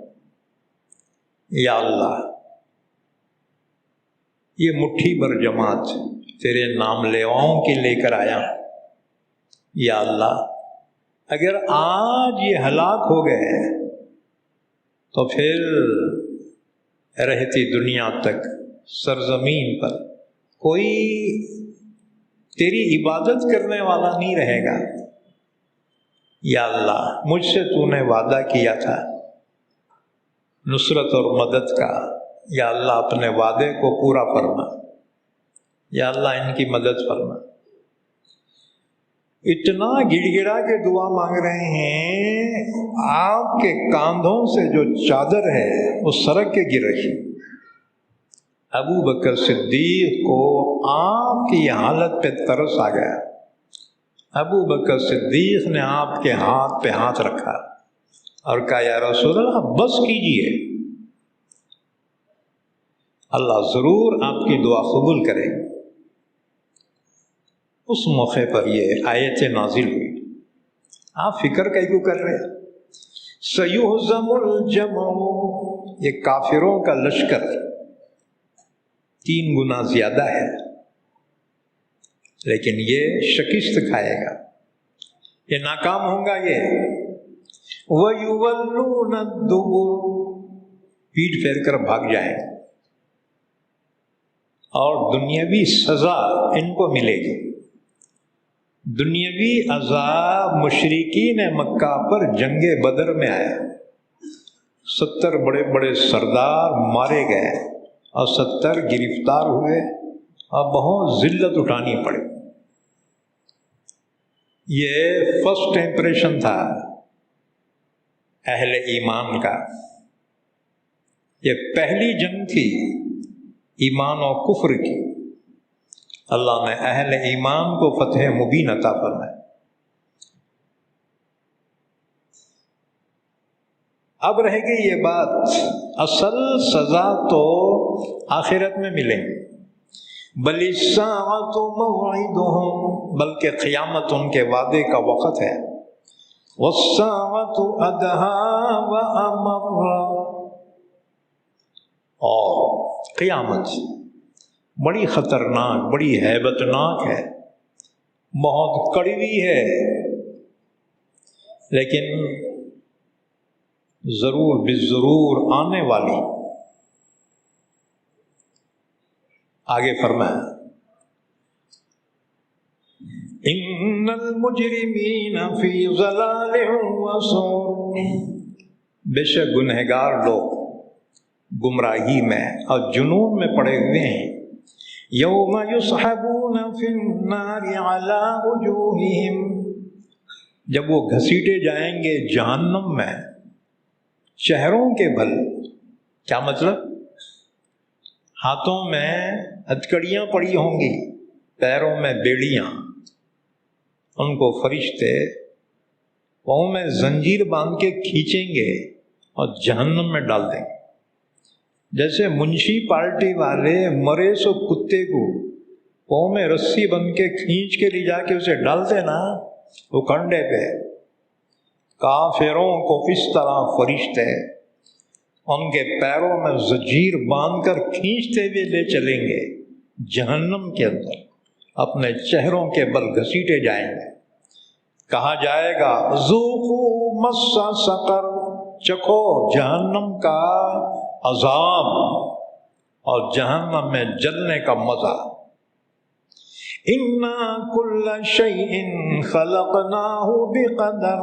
یا اللہ یہ مٹھی بھر جماعت تیرے نام لیواؤں کی لے کر آیا، یا اللہ اگر آج یہ ہلاک ہو گئے تو پھر رہتی دنیا تک سرزمین پر کوئی تیری عبادت کرنے والا نہیں رہے گا۔ یا اللہ مجھ سے تو نے وعدہ کیا تھا نصرت اور مدد کا، یا اللہ اپنے وعدے کو پورا فرما، یا اللہ ان کی مدد فرما۔ اتنا گڑ گڑا کے دعا مانگ رہے ہیں، آپ کے کاندھوں سے جو چادر ہے وہ سرک کے گر رہی۔ ابو بکر صدیق کو آپ کی حالت پہ ترس آ گیا۔ ابو بکر صدیق نے آپ کے ہاتھ پہ ہاتھ رکھا اور کہا یا رسول اللہ بس کیجئے، اللہ ضرور آپ کی دعا قبول کرے۔ اس موقع پر یہ آیت نازل ہوئی۔ آپ فکر کیوں کر رہے ہیں؟ سیہزم الجمع، یہ کافروں کا لشکر 3 گنا زیادہ ہے، لیکن یہ شکست کھائے گا، یہ ناکام ہوں گا۔ یہ وَيُوَلُّونَ الدُّبُرَ، پیٹ پھیر کر بھاگ جائیں اور دنیاوی سزا ان کو ملے گی۔ دنیاوی عذاب مشرکین مکہ پر جنگ بدر میں آیا، 70 بڑے بڑے سردار مارے گئے اور 70 گرفتار ہوئے اور بہت ذلت اٹھانی پڑی۔ یہ فرسٹ امپریشن تھا اہل ایمان کا، یہ پہلی جنگ تھی ایمان و کفر کی۔ اللہ نے اہل ایمان کو فتح مبین عطا فرمائے۔ اب رہ گئی یہ بات، اصل سزا تو آخرت میں ملے گی۔ بل الساعۃ موعدہم، بلکہ قیامت ان کے وعدے کا وقت ہے۔ والساعۃ ادہیٰ وامر، اور قیامت بڑی خطرناک، بڑی ہیبتناک ہے، بہت کڑوی ہے، لیکن ضرور بالضرور آنے والی۔ آگے فرمایا ان المجرمین فی ضلال وسعر، بے شک گنہگار لوگ گمراہی میں اور جنون میں پڑے ہوئے ہیں۔ یوم یسحبون فی النار علی وجوہہم، جب وہ گھسیٹے جائیں گے جہنم میں چہروں کے بل۔ کیا مطلب؟ ہاتھوں میں ہتھکڑیاں پڑی ہوں گی، پیروں میں بیڑیاں، ان کو فرشتے پاؤں میں زنجیر باندھ کے کھینچیں گے اور جہنم میں ڈال دیں گے۔ جیسے منشی پارٹی والے مرے سو کتے کو پاؤں میں رسی بند کے کھینچ کے لے جا کے اسے ڈالتے نا وہ کنڈے پہ، کافروں کو اس طرح فرشتے ان کے پیروں میں زنجیر باندھ کر کھینچتے ہوئے لے چلیں گے جہنم کے اندر، اپنے چہروں کے بل گھسیٹے جائیں گے۔ کہا جائے گا ذوقوا مس سقر، چکھو جہنم کا عذاب اور جہنم میں جلنے کا مزہ۔ انا کل شیء خلقناہ بقدر،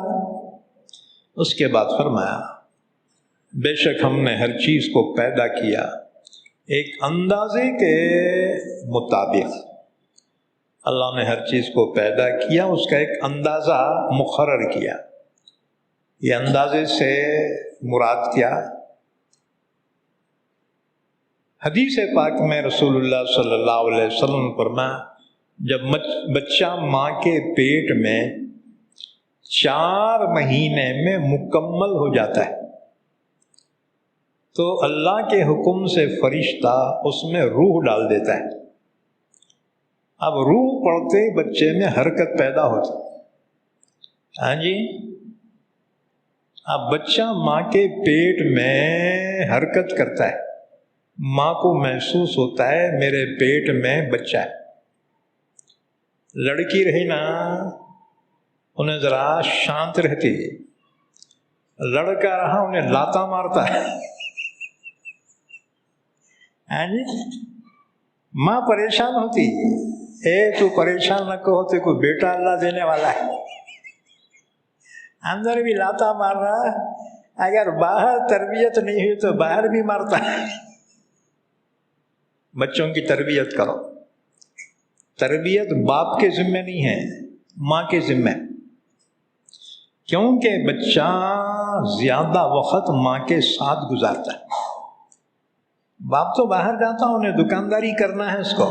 اس کے بعد فرمایا بے شک ہم نے ہر چیز کو پیدا کیا ایک اندازے کے مطابق۔ اللہ نے ہر چیز کو پیدا کیا، اس کا ایک اندازہ مقرر کیا۔ یہ اندازے سے مراد کیا؟ حدیث پاک میں رسول اللہ صلی اللہ علیہ وسلم فرمایا جب بچہ ماں کے پیٹ میں 4 مہینے میں مکمل ہو جاتا ہے تو اللہ کے حکم سے فرشتہ اس میں روح ڈال دیتا ہے۔ اب روح پڑتے ہی بچے میں حرکت پیدا ہوتی۔ ہاں جی، اب بچہ ماں کے پیٹ میں حرکت کرتا ہے، ماں کو محسوس ہوتا ہے میرے پیٹ میں بچہ ہے۔ لڑکی رہی نا انہیں ذرا شانت رہتی، لڑکا رہا انہیں لاتا مارتا ہے۔ ہاں جی، ماں پریشان ہوتی، اے تو پریشان نہ کہو تو کوئی بیٹا اللہ دینے والا ہے، اندر بھی لاتا مار رہا، اگر باہر تربیت نہیں ہوئی تو باہر بھی مارتا ہے۔ بچوں کی تربیت کرو، تربیت باپ کے ذمہ نہیں ہے، ماں کے ذمہ، کیونکہ بچہ زیادہ وقت ماں کے ساتھ گزارتا ہے۔ باپ تو باہر جاتا، انہیں دکانداری کرنا ہے، اس کو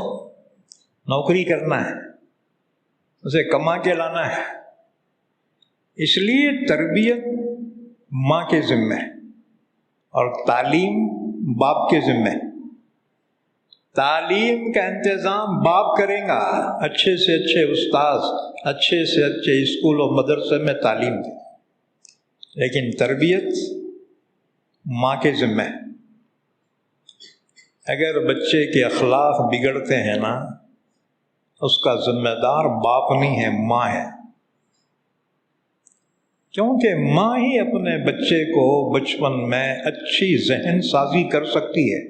نوکری کرنا ہے، اسے کما کے لانا ہے، اس لیے تربیت ماں کے ذمہ ہے اور تعلیم باپ کے ذمہ ہے۔ تعلیم کا انتظام باپ کرے گا، اچھے سے اچھے استاذ، اچھے سے اچھے اسکول و مدرسے میں تعلیم دے، لیکن تربیت ماں کے ذمہ ہے۔ اگر بچے کے اخلاق بگڑتے ہیں نا، اس کا ذمہ دار باپ نہیں ہے، ماں ہے، کیونکہ ماں ہی اپنے بچے کو بچپن میں اچھی ذہن سازی کر سکتی ہے۔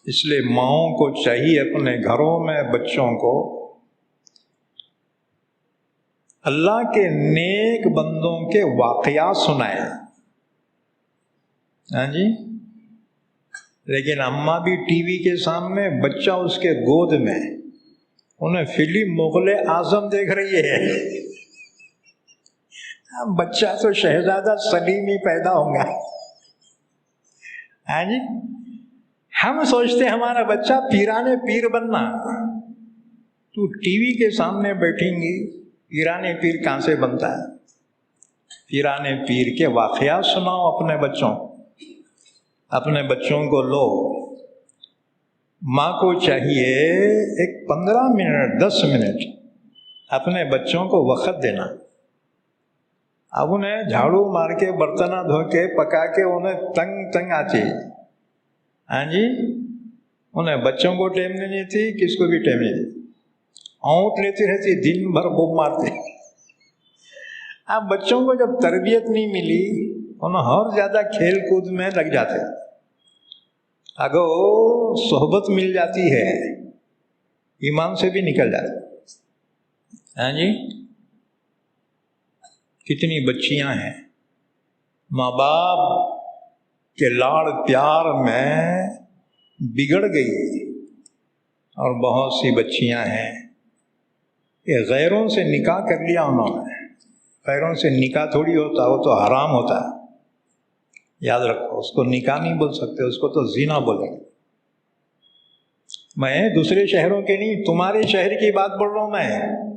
اس لیے ماؤں کو چاہیے اپنے گھروں میں بچوں کو اللہ کے نیک بندوں کے واقعات سنائے، ہاں جی، لیکن اماں بھی ٹی وی کے سامنے، بچہ اس کے گود میں، انہیں فلم مغل اعظم دیکھ رہی ہے۔ بچہ تو شہزادہ سلیم ہی پیدا ہوگا، ہاں جی۔ ہم سوچتے ہمارا بچہ پیرانے پیر بننا، تو ٹی وی کے سامنے بیٹھیں گی، پیرانے پیر کہاں سے بنتا ہے؟ پیرانے پیر کے واقعات سناؤ اپنے بچوں، اپنے بچوں کو لو۔ ماں کو چاہیے ایک 15 منٹ 10 منٹ اپنے بچوں کو وقت دینا۔ اب انہیں جھاڑو مار کے، برتن دھو کے، پکا کے انہیں تنگ آتی، ہاں جی، انہیں بچوں کو ٹائم نہیں دیتی، کس کو بھی ٹائم نہیں دیتی، اونٹ لیتی رہتی، دن بھر بوم مارتے۔ اب بچوں کو جب تربیت نہیں ملی، انہیں اور زیادہ کھیل کود میں لگ جاتے، اگر صحبت مل جاتی ہے ایمان سے بھی نکل جاتے، ہاں جی۔ کتنی بچیاں ہیں ماں باپ کے لاڑ پیار میں بگڑ گئی، اور بہت سی بچیاں ہیں کہ غیروں سے نکاح کر لیا انہوں نے۔ غیروں سے نکاح تھوڑی ہوتا، وہ تو حرام ہوتا ہے، یاد رکھو، اس کو نکاح نہیں بول سکتے، اس کو تو زنا بولیں گے۔ میں دوسرے شہروں کے نہیں، تمہارے شہر کی بات بول رہا ہوں میں۔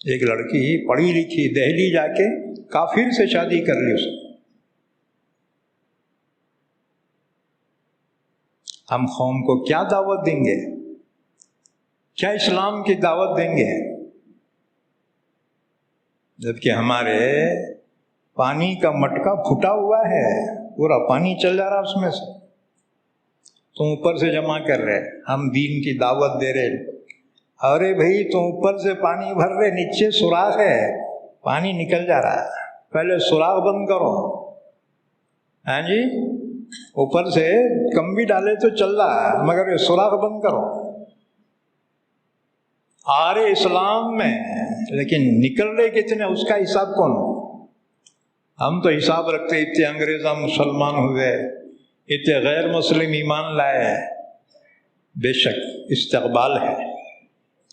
ایک لڑکی پڑھی لکھی دہلی جا کے کافر سے شادی کر لی اس نے۔ ہم قوم کو کیا دعوت دیں گے؟ کیا اسلام کی دعوت دیں گے؟ جبکہ ہمارے پانی کا مٹکا پھٹا ہوا ہے، پورا پانی چل جا رہا اس میں سے، تم اوپر سے جمع کر رہے، ہم دین کی دعوت دے رہے، ارے بھائی تم اوپر سے پانی بھر رہے، نیچے سوراخ ہے، پانی نکل جا رہا ہے، پہلے سوراخ بند کرو، ہاں جی، اوپر سے کم بھی ڈالے تو چل رہا ہے، مگر یہ سوراخ بند کرو۔ آ رہے اسلام میں، لیکن نکل رہے کتنے، اس کا حساب کون؟ ہم تو حساب رکھتے، اتنے انگریزاں مسلمان ہوئے، اتنے غیر مسلم ایمان لائے، بے شک استقبال ہے،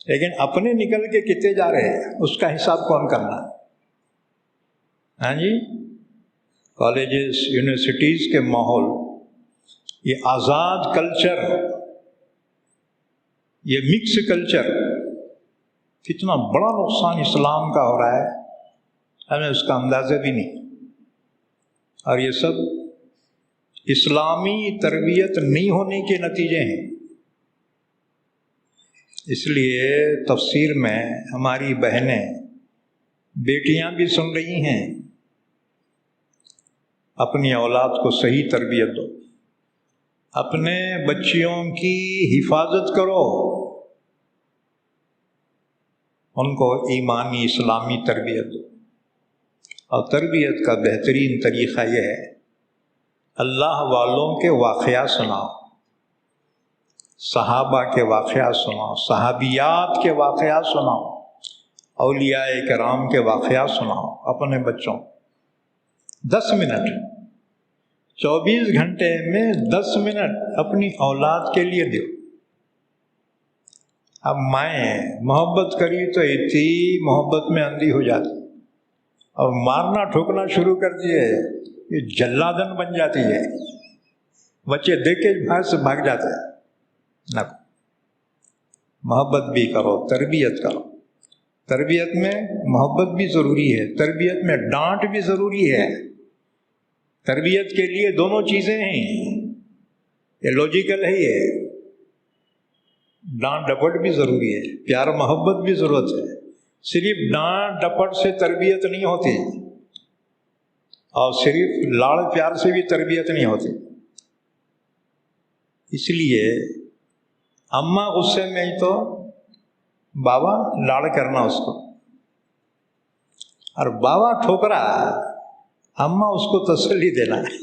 لیکن اپنے نکل کے کتنے جا رہے ہیں، اس کا حساب کون کرنا؟ ہاں جی، کالجز یونیورسٹیز کے ماحول، یہ آزاد کلچر، یہ مکس کلچر، کتنا بڑا نقصان اسلام کا ہو رہا ہے، ہمیں اس کا اندازہ بھی نہیں۔ اور یہ سب اسلامی تربیت نہیں ہونے کے نتیجے ہیں۔ اس لیے تفسیر میں ہماری بہنیں، بیٹیاں بھی سن رہی ہیں، اپنی اولاد کو صحیح تربیت دو، اپنے بچیوں کی حفاظت کرو، ان کو ایمانی اسلامی تربیت دو۔ اور تربیت کا بہترین طریقہ یہ ہے، اللہ والوں کے واقعات سناؤ، صحابہ کے واقعات سناؤ، صحابیات کے واقعات سناؤ، اولیاء کرام کے واقعات سناؤ اپنے بچوں۔ 10 منٹ، 24 گھنٹے میں 10 منٹ اپنی اولاد کے لیے دو۔ اب مائیں محبت کری تو اتنی محبت میں اندھی ہو جاتی اور مارنا ٹھوکنا شروع کر دیے، یہ جلادن بن جاتی ہے، بچے دیکھ کے باہر سے بھاگ جاتے ہیں۔ نہ، محبت بھی کرو، تربیت کرو۔ تربیت میں محبت بھی ضروری ہے، تربیت میں ڈانٹ بھی ضروری ہے۔ تربیت کے لیے دونوں چیزیں ہیں، یہ لاجیکل ہے، یہ ڈانٹ ڈپٹ بھی ضروری ہے، پیار محبت بھی ضرورت ہے۔ صرف ڈانٹ ڈپٹ سے تربیت نہیں ہوتی، اور صرف لاڑ پیار سے بھی تربیت نہیں ہوتی۔ اس لیے اماں غصے میں ہی تو بابا لاڑ کرنا اس کو، اور بابا ٹھوکرا اماں اس کو تسلی دینا ہے۔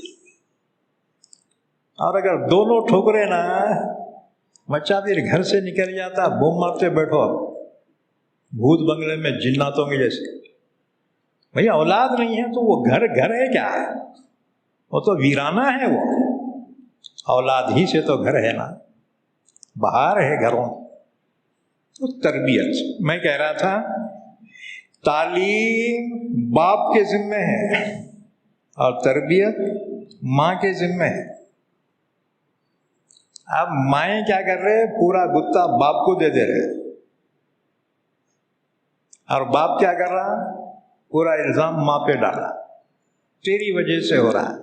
اور اگر دونوں ٹھوکرے نا، بچہ پھر گھر سے نکل جاتا، بوم مارتے بیٹھو اب بھوت بنگلے میں جناتوں کے جیسے۔ بھئی اولاد نہیں ہے تو وہ گھر ہے کیا؟ وہ تو ویرانہ ہے، وہ اولاد ہی سے تو گھر ہے نا، باہر ہے گھروں۔ تو تربیت، میں کہہ رہا تھا تعلیم باپ کے ذمہ ہے اور تربیت ماں کے ذمہ ہے۔ اب مائیں کیا کر رہے، پورا گتا باپ کو دے دے رہے، اور باپ کیا کر رہا، پورا الزام ماں پہ ڈالا، تیری وجہ سے ہو رہا ہے۔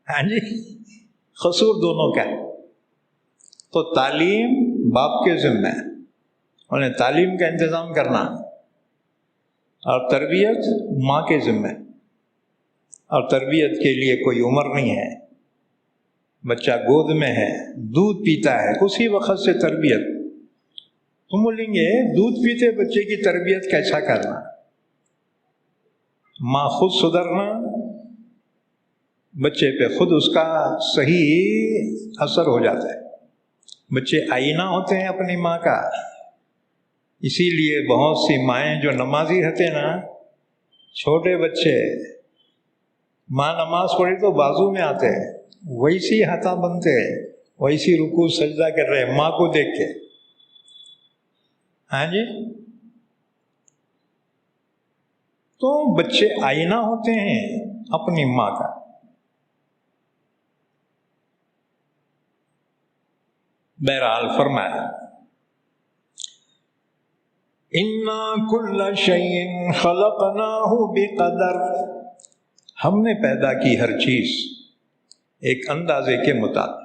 ہاں جی، قصور دونوں کا ہے۔ تو تعلیم باپ کے ذمہ ہے، انہیں تعلیم کا انتظام کرنا، اور تربیت ماں کے ذمہ ہے۔ اور تربیت کے لیے کوئی عمر نہیں ہے، بچہ گود میں ہے، دودھ پیتا ہے، اسی وقت سے تربیت۔ تم بولیں گے دودھ پیتے بچے کی تربیت کیسا کرنا؟ ماں خود سدھرنا، بچے پہ خود اس کا صحیح اثر ہو جاتا ہے۔ بچے آئینہ ہوتے ہیں اپنی ماں کا، اسی لیے بہت سی مائیں جو نمازی رہتے نا، چھوٹے بچے ماں نماز پڑھی تو بازو میں آتے ہیں، ویسی ہاتھاں بنتے ہیں، ویسی رکوع سجدہ کر رہے ماں کو دیکھ کے۔ ہاں جی، تو بچے آئینہ ہوتے ہیں اپنی ماں کا۔ بہرحال فرمایا اِنَّا كُلَّ شَيْءٍ خَلَقْنَاهُ بِقَدَرٍ، ہم نے پیدا کی ہر چیز ایک اندازے کے مطابق۔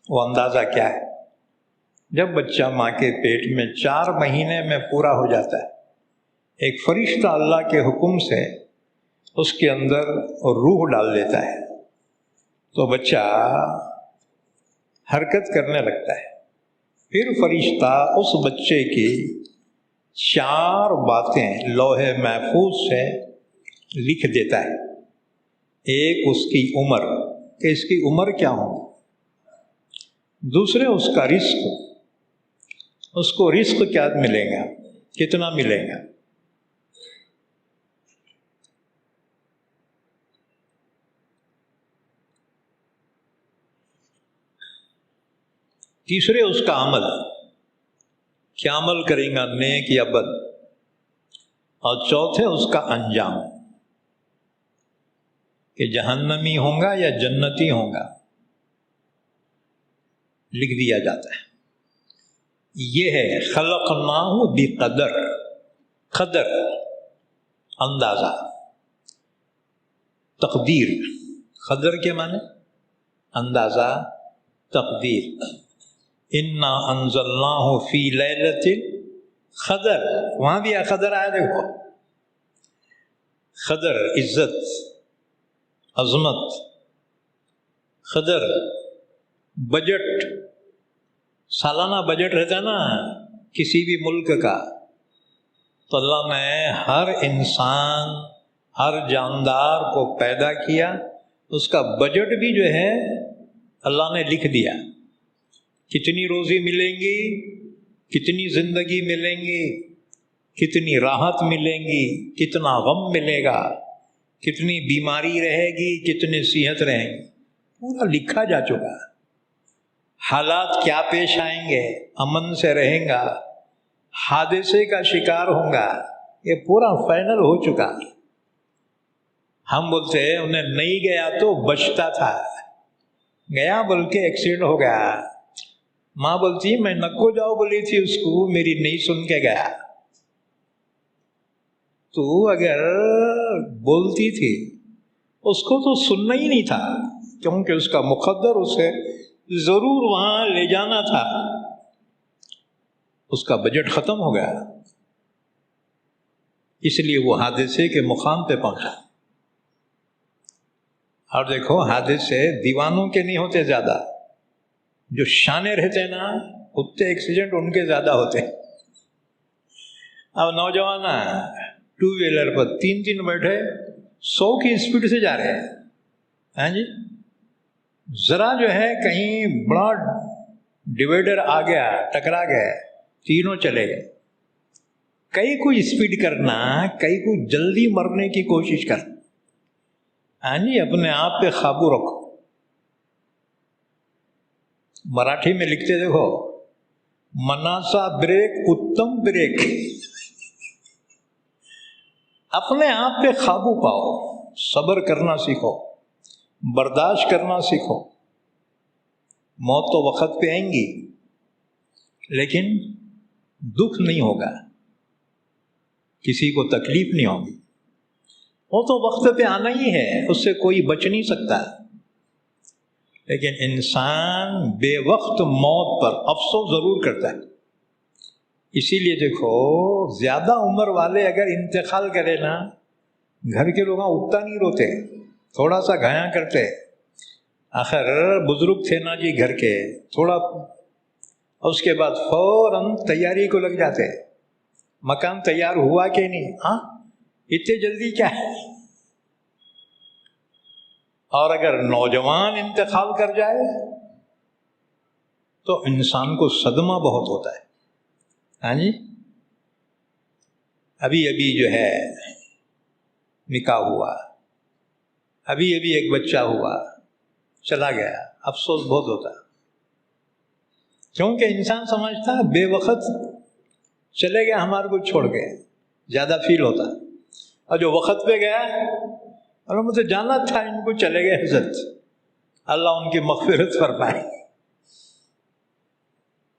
وہ اندازہ کیا ہے؟ جب بچہ ماں کے پیٹ میں 4 مہینے میں پورا ہو جاتا ہے، ایک فرشتہ اللہ کے حکم سے اس کے اندر روح ڈال دیتا ہے، تو بچہ حرکت کرنے لگتا ہے۔ پھر فرشتہ اس بچے کی 4 باتیں لوح محفوظ سے لکھ دیتا ہے۔ ایک اس کی عمر، کہ اس کی عمر کیا ہوگی، دوسرے اس کا رزق، اس کو رزق کیا ملے گا، کتنا ملے گا، تیسرے اس کا عمل، کیا عمل کریں گا، نیک یا بد، اور چوتھے اس کا انجام، کہ جہنمی ہوں گا یا جنتی ہوں گا، لکھ دیا جاتا ہے۔ یہ ہے خلقناہ بقدر، قدر اندازہ، تقدیر، قدر کے معنی اندازہ، تقدیر۔ انا انزلناہ فی لیلۃ القدر، وہاں بھی قدر آیا، دیکھو، قدر عزت، عظمت، قدر بجٹ، سالانہ بجٹ رہتا ہے نا کسی بھی ملک کا، تو اللہ نے ہر انسان، ہر جاندار کو پیدا کیا، اس کا بجٹ بھی جو ہے اللہ نے لکھ دیا، کتنی روزی ملیں گی، کتنی زندگی ملیں گی، کتنی راحت ملیں گی، کتنا غم ملے گا، کتنی بیماری رہے گی، کتنی صحت رہیں گی، پورا لکھا جا چکا ہے۔ حالات کیا پیش آئیں گے، امن سے رہیں گا، حادثے کا شکار ہوں گا، یہ پورا فائنل ہو چکا۔ ہم بولتے ہیں انہیں نہیں گیا تو بچتا تھا، گیا بول کے ایکسیڈنٹ ہو گیا۔ ماں بولتی میں نکو جاؤ بولی تھی اس کو، میری نہیں سن کے گیا۔ تو اگر بولتی تھی اس کو تو سننا ہی نہیں تھا، کیونکہ اس کا مقدر اسے ضرور وہاں لے جانا تھا، اس کا بجٹ ختم ہو گیا، اس لیے وہ حادثے کے مقام پہ پہنچا۔ اور دیکھو حادثے دیوانوں کے نہیں ہوتے زیادہ، جو شانے رہتے نا اتنے ایکسیڈنٹ ان کے زیادہ ہوتے۔ اب نوجوان ٹو ویلر پر تین بیٹھے 100 کی اسپیڈ سے جا رہے ہیں، ہاں جی، ذرا جو ہے کہیں بڑا ڈیوائڈر آ گیا، ٹکرا گئے، تینوں چلے گئے۔ کئی کو اسپیڈ کرنا، کئی کو جلدی مرنے کی کوشش کرنا، ہاں جی، اپنے آپ پہ قابو رکھو۔ مراٹھی میں لکھتے دیکھو، مناسا بریک اتم بریک، اپنے آپ پہ قابو پاؤ، صبر کرنا سیکھو، برداشت کرنا سیکھو۔ موت تو وقت پہ آئیں گی لیکن دکھ نہیں ہوگا، کسی کو تکلیف نہیں ہوگی، وہ تو وقت پہ آنا ہی ہے، اس سے کوئی بچ نہیں سکتا۔ لیکن انسان بے وقت موت پر افسوس ضرور کرتا ہے۔ اسی لیے دیکھو زیادہ عمر والے اگر انتقال کرے نا، گھر کے لوگ اتنا نہیں روتے، تھوڑا سا گھایا کرتے، آخر بزرگ تھے نا جی گھر کے، تھوڑا اس کے بعد فوراً تیاری کو لگ جاتے، مکان تیار ہوا کہ نہیں، ہاں اتنے جلدی کیا ہے۔ اور اگر نوجوان انتقال کر جائے تو انسان کو صدمہ بہت ہوتا ہے، ہاں جی۔ ابھی جو ہے نکاح ہوا، ابھی ایک بچہ ہوا، چلا گیا، افسوس بہت ہوتا ہے، کیونکہ انسان سمجھتا ہے بے وقت چلے گیا ہمارے کو چھوڑ کے، زیادہ فیل ہوتا۔ اور جو وقت پہ گیا، اور مجھے جانا تھا، ان کو چلے گئے حضرت، اللہ ان کی مغفرت فرمائے۔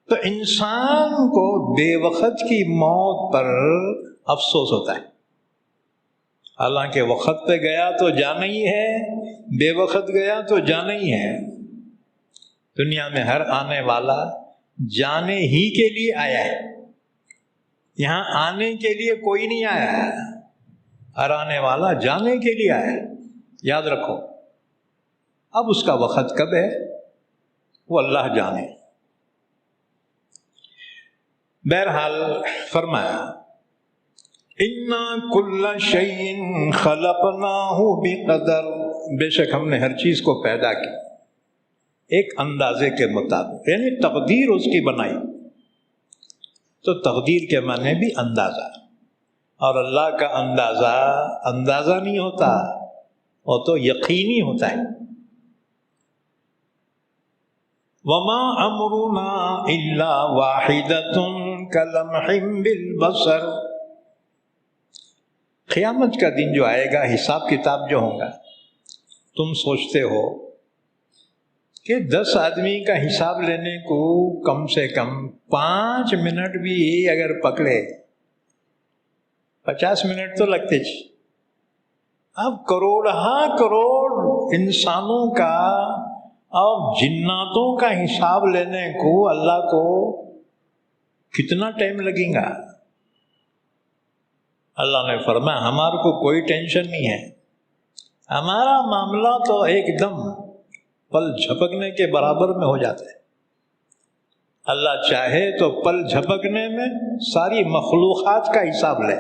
تو انسان کو بے وقت کی موت پر افسوس ہوتا ہے، حالانکہ وقت پہ گیا تو جانا ہی ہے، بے وقت گیا تو جانا ہی ہے۔ دنیا میں ہر آنے والا جانے ہی کے لیے آیا ہے، یہاں آنے کے لیے کوئی نہیں آیا ہے، ہر آنے والا جانے کے لیے آیا ہے، یاد رکھو۔ اب اس کا وقت کب ہے وہ اللہ جانے۔ بہرحال فرمایا اِنَّا كُلَّ شَيْءٍ خَلَقْنَاهُ بِقَدَرٍ، بے شک ہم نے ہر چیز کو پیدا کی ایک اندازے کے مطابق، یعنی تقدیر اس کی بنائی۔ تو تقدیر کے معنی بھی اندازہ، اور اللہ کا اندازہ نہیں ہوتا، وہ تو یقینی ہوتا ہے۔ وَمَا أَمْرُنَا إِلَّا وَاحِدَةٌ كَلَمْحٍ بِالْبَصَرِ، قیامت کا دن جو آئے گا، حساب کتاب جو ہوگا، تم سوچتے ہو کہ 10 آدمی کا حساب لینے کو کم سے کم 5 منٹ بھی اگر پکڑے، 50 منٹ تو لگتے چ۔ اب کروڑ انسانوں کا اور جناتوں کا حساب لینے کو اللہ کو کتنا ٹائم لگے گا؟ اللہ نے فرمایا ہمارے کو کوئی ٹینشن نہیں ہے، ہمارا معاملہ تو ایک دم پل جھپکنے کے برابر میں ہو جاتا ہے۔ اللہ چاہے تو پل جھپکنے میں ساری مخلوقات کا حساب لے۔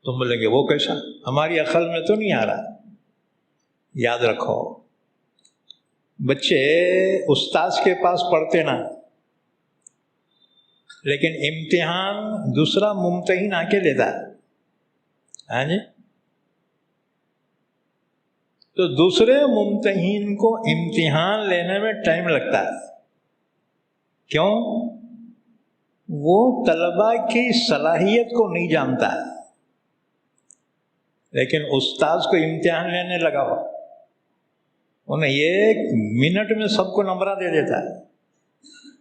تم بولیں گے وہ کیسا؟ ہماری عقل میں تو نہیں آ رہا۔ یاد رکھو، بچے استاذ کے پاس پڑھتے نا، لیکن امتحان دوسرا ممتحن آ کے لیتا ہے، ہاں جی، تو دوسرے ممتحن کو امتحان لینے میں ٹائم لگتا ہے، کیوں؟ وہ طلبہ کی صلاحیت کو نہیں جانتا ہے، لیکن استاذ کو امتحان لینے لگا ہو، انہیں ایک منٹ میں سب کو نمبر دے دیتا ہے،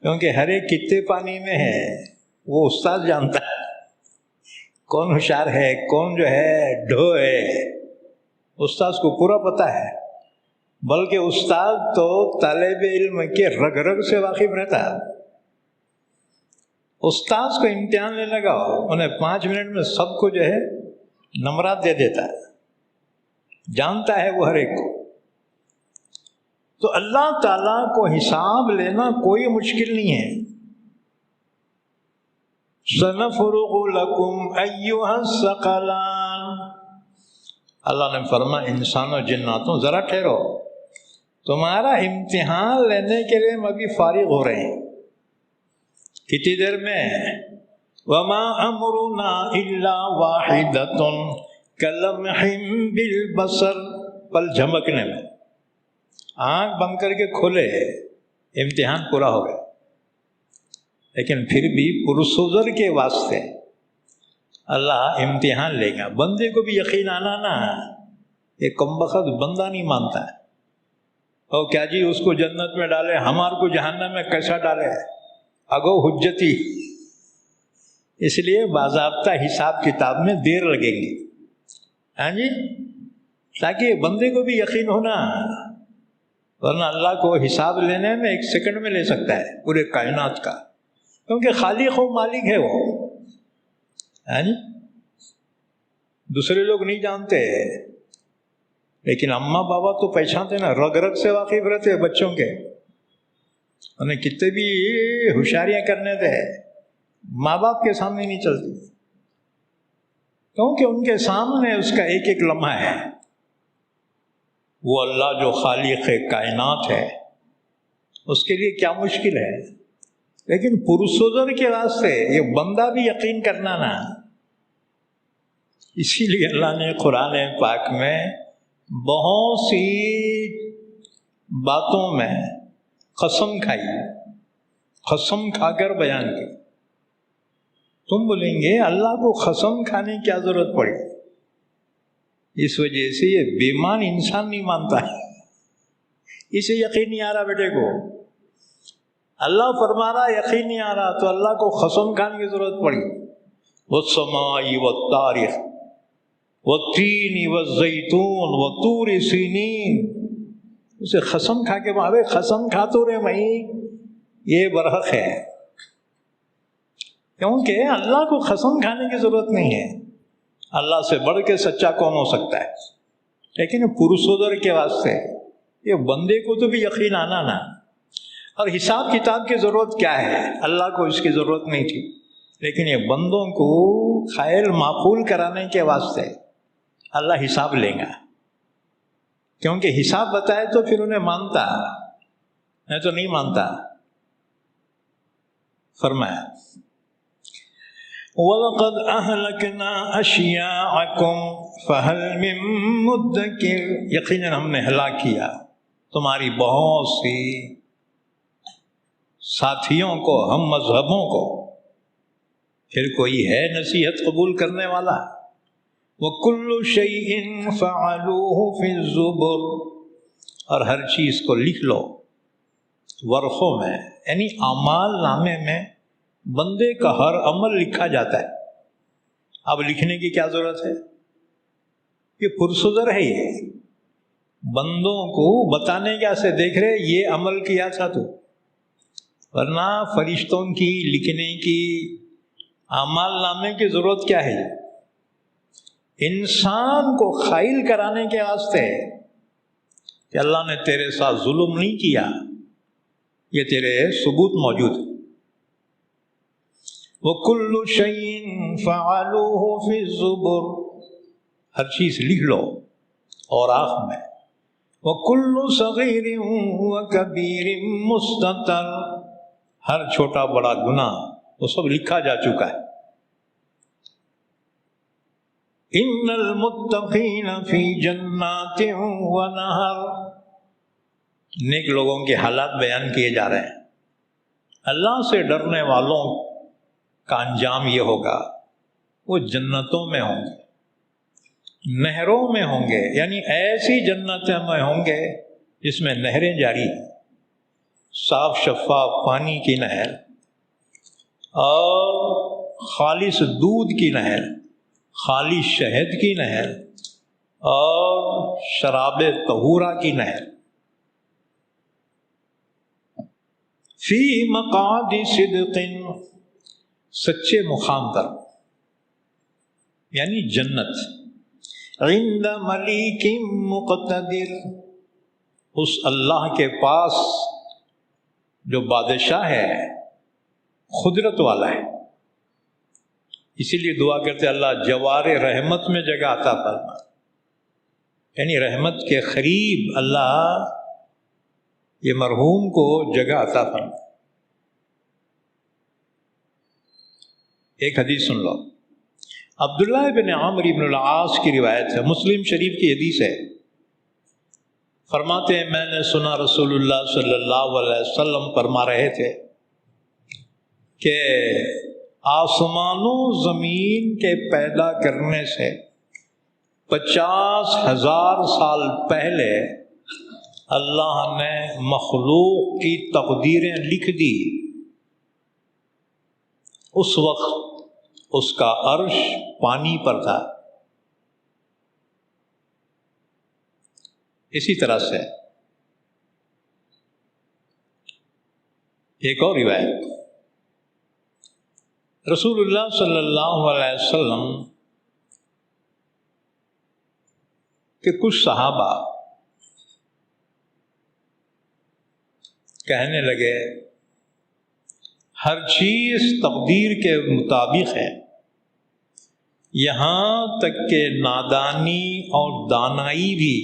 کیونکہ ہر ایک کتنے پانی میں ہے وہ استاذ جانتا ہے، کون ہوشیار ہے کون جو ہے ڈھو ہے، استاذ کو پورا پتہ ہے، بلکہ استاد تو طالب علم کے رگ رگ سے واقف رہتا ہے۔ استاذ کو امتحان لینے لگا ہو، انہیں 5 منٹ میں سب کو جو ہے نمبرات دے دیتا ہے، جانتا ہے وہ ہر ایک کو۔ تو اللہ تعالیٰ کو حساب لینا کوئی مشکل نہیں ہے۔ سَنَفْرُغُ لَكُمْ أَيُّهَا الثَّقَلَانِ، اللہ نے فرمایا انسانوں جناتوں ذرا ٹھہرو، تمہارا امتحان لینے کے لیے ہم ابھی فارغ ہو رہے ہیں، کتنی دیر میں؟ وَمَا أَمْرُنَا إِلَّا وَاحِدَةٌ كَلَمْحٍ بِالْبَصَرِ، پل جھمکنے میں، آنکھ بند کر کے کھولے امتحان پورا ہو گیا۔ لیکن پھر بھی پرسوزر کے واسطے اللہ امتحان لے گا۔ بندے کو بھی یقین آنا نا، یہ کمبخت بندہ نہیں مانتا ہے، اور کیا جی اس کو جنت میں ڈالے، ہمار کو جہنم میں کیسا ڈالے، اگو حجتی۔ اس لیے باضابطہ حساب کتاب میں دیر لگے گی، ہاں جی، تاکہ بندے کو بھی یقین ہونا، ورنہ اللہ کو حساب لینے میں 1 سیکنڈ میں لے سکتا ہے پورے کائنات کا، کیونکہ خالق و مالک ہے وہ، ہاں جی۔ دوسرے لوگ نہیں جانتے، لیکن اماں بابا تو پہچانتے نا، رگ رگ سے واقف رہتے بچوں کے، انہیں کتنے بھی ہوشیاریاں کرنے تھے، ماں باپ کے سامنے نہیں چلتی، کیونکہ ان کے سامنے اس کا ایک ایک لمحہ ہے۔ وہ اللہ جو خالق کائنات ہے، اس کے لیے کیا مشکل ہے، لیکن پرسوزر کے واسطے یہ بندہ بھی یقین کرنا نا۔ اسی لیے اللہ نے قرآن پاک میں بہت سی باتوں میں قسم کھائی، قسم کھا کر بیان کی۔ تم بولیں گے اللہ کو قسم کھانے کی کیا ضرورت پڑی؟ اس وجہ سے یہ بیمان انسان نہیں مانتا ہے، اسے یقین نہیں آ رہا بیٹے کو، اللہ فرما رہا یقین نہیں آ رہا، تو اللہ کو قسم کھانے کی ضرورت پڑی۔ وَالسَّمَاءِ وَالطَّارِقِ وَالتِّينِ وَالزَّيْتُونِ وَطُورِ سِينِينَ، اسے قسم کھا کے بھاوے قسم کھا تو رہے میں یہ برحق ہے، کیونکہ اللہ کو قسم کھانے کی ضرورت نہیں ہے، اللہ سے بڑھ کے سچا کون ہو سکتا ہے؟ لیکن پرسوزر کے واسطے یہ بندے کو تو بھی یقین آنا نا۔ اور حساب کتاب کی ضرورت کیا ہے؟ اللہ کو اس کی ضرورت نہیں تھی، لیکن یہ بندوں کو خیال معقول کرانے کے واسطے اللہ حساب لے گا، کیونکہ حساب بتائے تو پھر انہیں مانتا، نہیں تو نہیں مانتا۔ فرمایا وَلَقَدْ أَهْلَكْنَا أَشْيَاعَكُمْ فَهَلْ مِن مُدَّكِرٍ، یقیناً ہم نے ہلاک کیا تمہاری بہت سی ساتھیوں کو، ہم مذہبوں کو، پھر کوئی ہے نصیحت قبول کرنے والا؟ وَكُلُّ شَيْءٍ فَعَلُوهُ فِي الزُّبُرِ، اور ہر چیز کو لکھ لو ورقوں میں، یعنی اعمال نامے میں بندے کا ہر عمل لکھا جاتا ہے۔ اب لکھنے کی کیا ضرورت ہے؟ یہ پرسوزر ہے، یہ بندوں کو بتانے کیا سے دیکھ رہے یہ عمل کیا تھا تو، ورنہ فرشتوں کی لکھنے کی، اعمال نامے کی ضرورت کیا ہے؟ انسان کو خائل کرانے کے واسطے کہ اللہ نے تیرے ساتھ ظلم نہیں کیا، یہ تیرے ثبوت موجود ہے۔ وَكُلُّ شَيْءٍ فَعَلُوهُ فِي الزُّبُرِ، ہر چیز لکھ لو اوراق میں۔ وَكُلُّ صَغِيرٍ وَكَبِيرٍ مُسْتَطَرٍ، ہر چھوٹا بڑا گناہ وہ سب لکھا جا چکا ہے۔ إِنَّ الْمُتَّقِينَ فِي جَنَّاتٍ وَنَهَرٍ، نیک لوگوں کے حالات بیان کیے جا رہے ہیں۔ اللہ سے ڈرنے والوں کا انجام یہ ہوگا، وہ جنتوں میں ہوں گے، نہروں میں ہوں گے، یعنی ایسی جنتیں میں ہوں گے جس میں نہریں جاری ہیں، صاف شفاف پانی کی نہر اور خالص دودھ کی نہر، خالص شہد کی نہر اور شراب طہورہ کی نہر۔ فی مقعد صدق، سچے مقام پر، یعنی جنت، عند ملیک مقتدر، اس اللہ کے پاس جو بادشاہ ہے، قدرت والا ہے۔ اسی لیے دعا کرتے اللہ جوار رحمت میں جگہ عطا فرما، یعنی رحمت کے قریب اللہ یہ مرحوم کو جگہ عطا فرما۔ ایک حدیث سن لو، عبداللہ بن عمرو بن العاص کی روایت ہے، مسلم شریف کی حدیث ہے، فرماتے ہیں میں نے سنا رسول اللہ صلی اللہ علیہ وسلم فرما رہے تھے کہ آسمان و زمین کے پیدا کرنے سے 50,000 سال پہلے اللہ نے مخلوق کی تقدیریں لکھ دی۔ اس وقت اس کا عرش پانی پر تھا۔ اسی طرح سے ایک اور روایت، رسول اللہ صلی اللہ علیہ وسلم کے کچھ صحابہ کہنے لگے ہر چیز تقدیر کے مطابق ہے، یہاں تک کہ نادانی اور دانائی بھی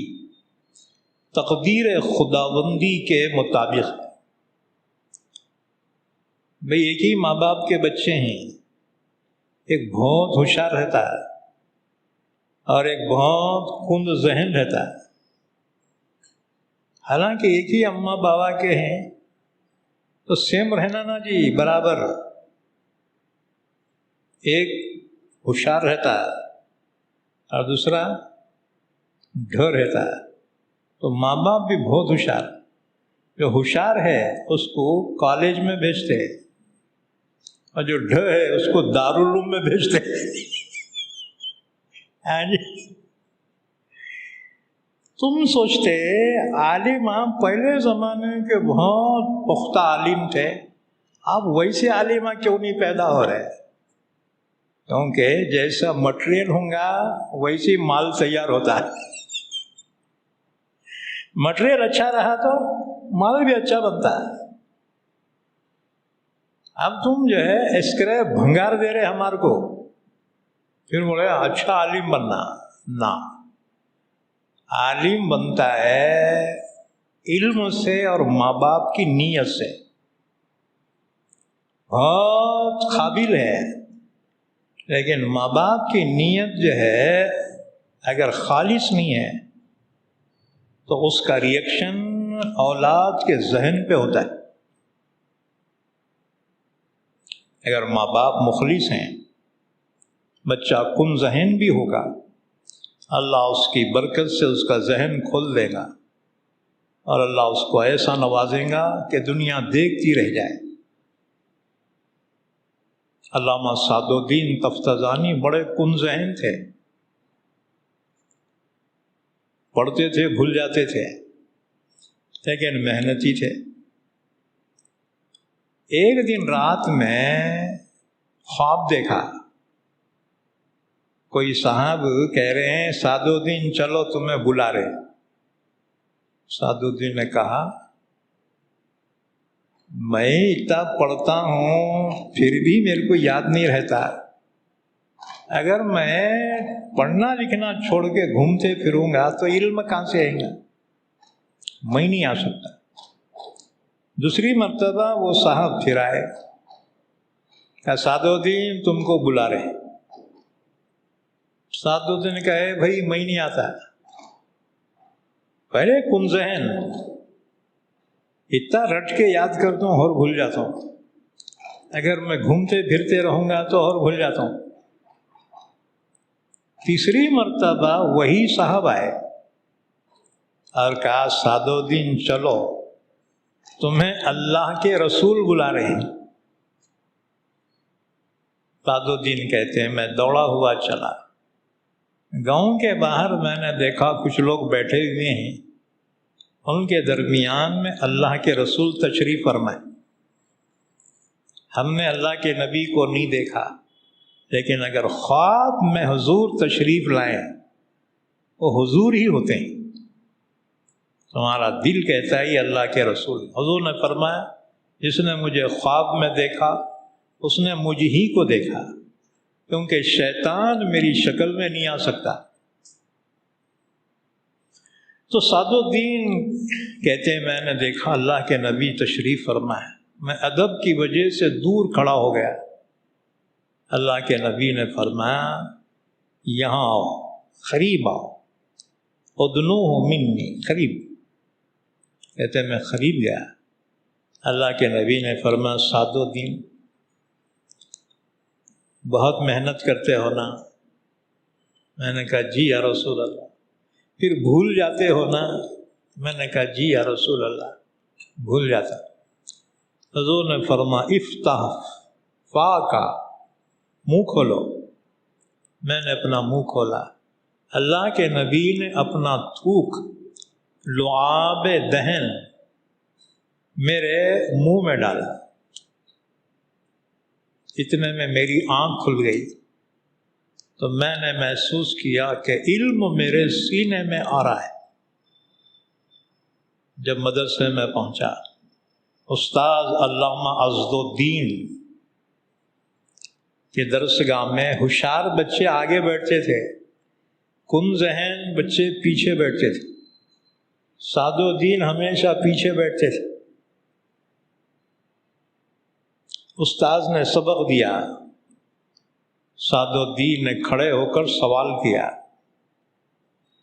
تقدیر خداوندی کے مطابق ہے۔ بھئی ایک ہی ماں باپ کے بچے ہیں، ایک بہت ہوشیار رہتا ہے اور ایک بہت کند ذہن رہتا ہے، حالانکہ ایک ہی اماں بابا کے ہیں تو سیم رہنا نا جی، برابر۔ ایک ہوشیار رہتا ہے اور دوسرا ڈھر رہتا ہے، تو ماں باپ بھی بہت ہوشیار، جو ہوشیار ہے اس کو کالج میں بھیجتے ہیں اور جو ڈھر ہے اس کو دارالعلوم میں بھیجتے ہیں۔ تم سوچتے عالم آپ پہلے زمانے کے بہت پختہ عالم تھے، آپ ویسے عالمہ کیوں نہیں پیدا ہو رہے؟ کیونکہ جیسا مٹیریل ہوگا ویسی مال تیار ہوتا ہے۔ مٹیریل اچھا رہا تو مال بھی اچھا بنتا ہے۔ اب تم جو ہے اسکریپ بھنگار دے رہے ہمارے کو، پھر بولے اچھا عالم بننا، نہ، عالم بنتا ہے علم سے اور ماں باپ کی نیت سے۔ بہت قابل ہے لیکن ماں باپ کی نیت جو ہے اگر خالص نہیں ہے تو اس کا ریئیکشن اولاد کے ذہن پہ ہوتا ہے۔ اگر ماں باپ مخلص ہیں، بچہ کن ذہن بھی ہوگا، اللہ اس کی برکت سے اس کا ذہن کھول دے گا اور اللہ اس کو ایسا نوازے گا کہ دنیا دیکھتی رہ جائے۔ علامہ سعد الدین تفتزانی بڑے کن ذہن تھے، پڑھتے تھے بھول جاتے تھے لیکن محنتی تھے۔ ایک دن رات میں خواب دیکھا، کوئی صاحب کہہ رہے ہیں سعد الدین چلو تمہیں بلا رہے۔ سعد الدین نے کہا میں اتنا پڑھتا ہوں پھر بھی میرے کو یاد نہیں رہتا، اگر میں پڑھنا لکھنا چھوڑ کے گھومتے پھروں گا تو علم کہاں سے آئے گا، میں نہیں آ سکتا۔ دوسری مرتبہ وہ صاحب پھر آئے، کہا سعد الدین تم کو بلا رہے۔ سعد الدین نے کہا بھائی میں نہیں آتا، پہلے کن ذہن اتنا رٹ کے یاد کرتا ہوں اور بھول جاتا ہوں۔ اگر میں گھومتے پھرتے رہوں گا تو اور بھول جاتا ہوں۔ تیسری مرتبہ وہی صاحب آئے اور کہا سعدالدین چلو، تمہیں اللہ کے رسول بلا رہے ہیں۔ سعدالدین کہتے ہیں میں دوڑا ہوا چلا، گاؤں کے باہر میں نے دیکھا کچھ لوگ بیٹھے ہوئے ہیں، ان کے درمیان میں اللہ کے رسول تشریف فرمائے۔ ہم نے اللہ کے نبی کو نہیں دیکھا، لیکن اگر خواب میں حضور تشریف لائیں وہ حضور ہی ہوتے ہیں۔ تمہارا دل کہتا ہے یہ اللہ کے رسول۔ حضور نے فرمایا جس نے مجھے خواب میں دیکھا اس نے مجھ ہی کو دیکھا، کیونکہ شیطان میری شکل میں نہیں آ سکتا۔ تو سعدالدین کہتے ہیں میں نے دیکھا اللہ کے نبی تشریف فرمائے، میں ادب کی وجہ سے دور کھڑا ہو گیا۔ اللہ کے نبی نے فرمایا یہاں آؤ، قریب آؤ، ادنوہ منی، قریب۔ کہتے ہیں میں قریب گیا، اللہ کے نبی نے فرمایا سعدالدین بہت محنت کرتے ہو نا؟ میں نے کہا جی یا رسول اللہ۔ پھر بھول جاتے ہو نا؟ میں نے کہا جی یا رسول اللہ بھول جاتا۔ حضور نے فرمایا افتح فا کا، منہ کھولو۔ میں نے اپنا منہ کھولا، اللہ کے نبی نے اپنا تھوک لعاب دہن میرے منہ میں ڈالا، اتنے میں میری آنکھ کھل گئی تو میں نے محسوس کیا کہ علم میرے سینے میں آ رہا ہے۔ جب مدرسے میں پہنچا، استاد علامہ عضدالدین کے درسگاہ میں ہوشیار بچے آگے بیٹھتے تھے، کم ذہن بچے پیچھے بیٹھتے تھے۔ سعدالدین ہمیشہ پیچھے بیٹھتے تھے۔ استاذ نے سبق دیا، سعدالدین نے کھڑے ہو کر سوال کیا۔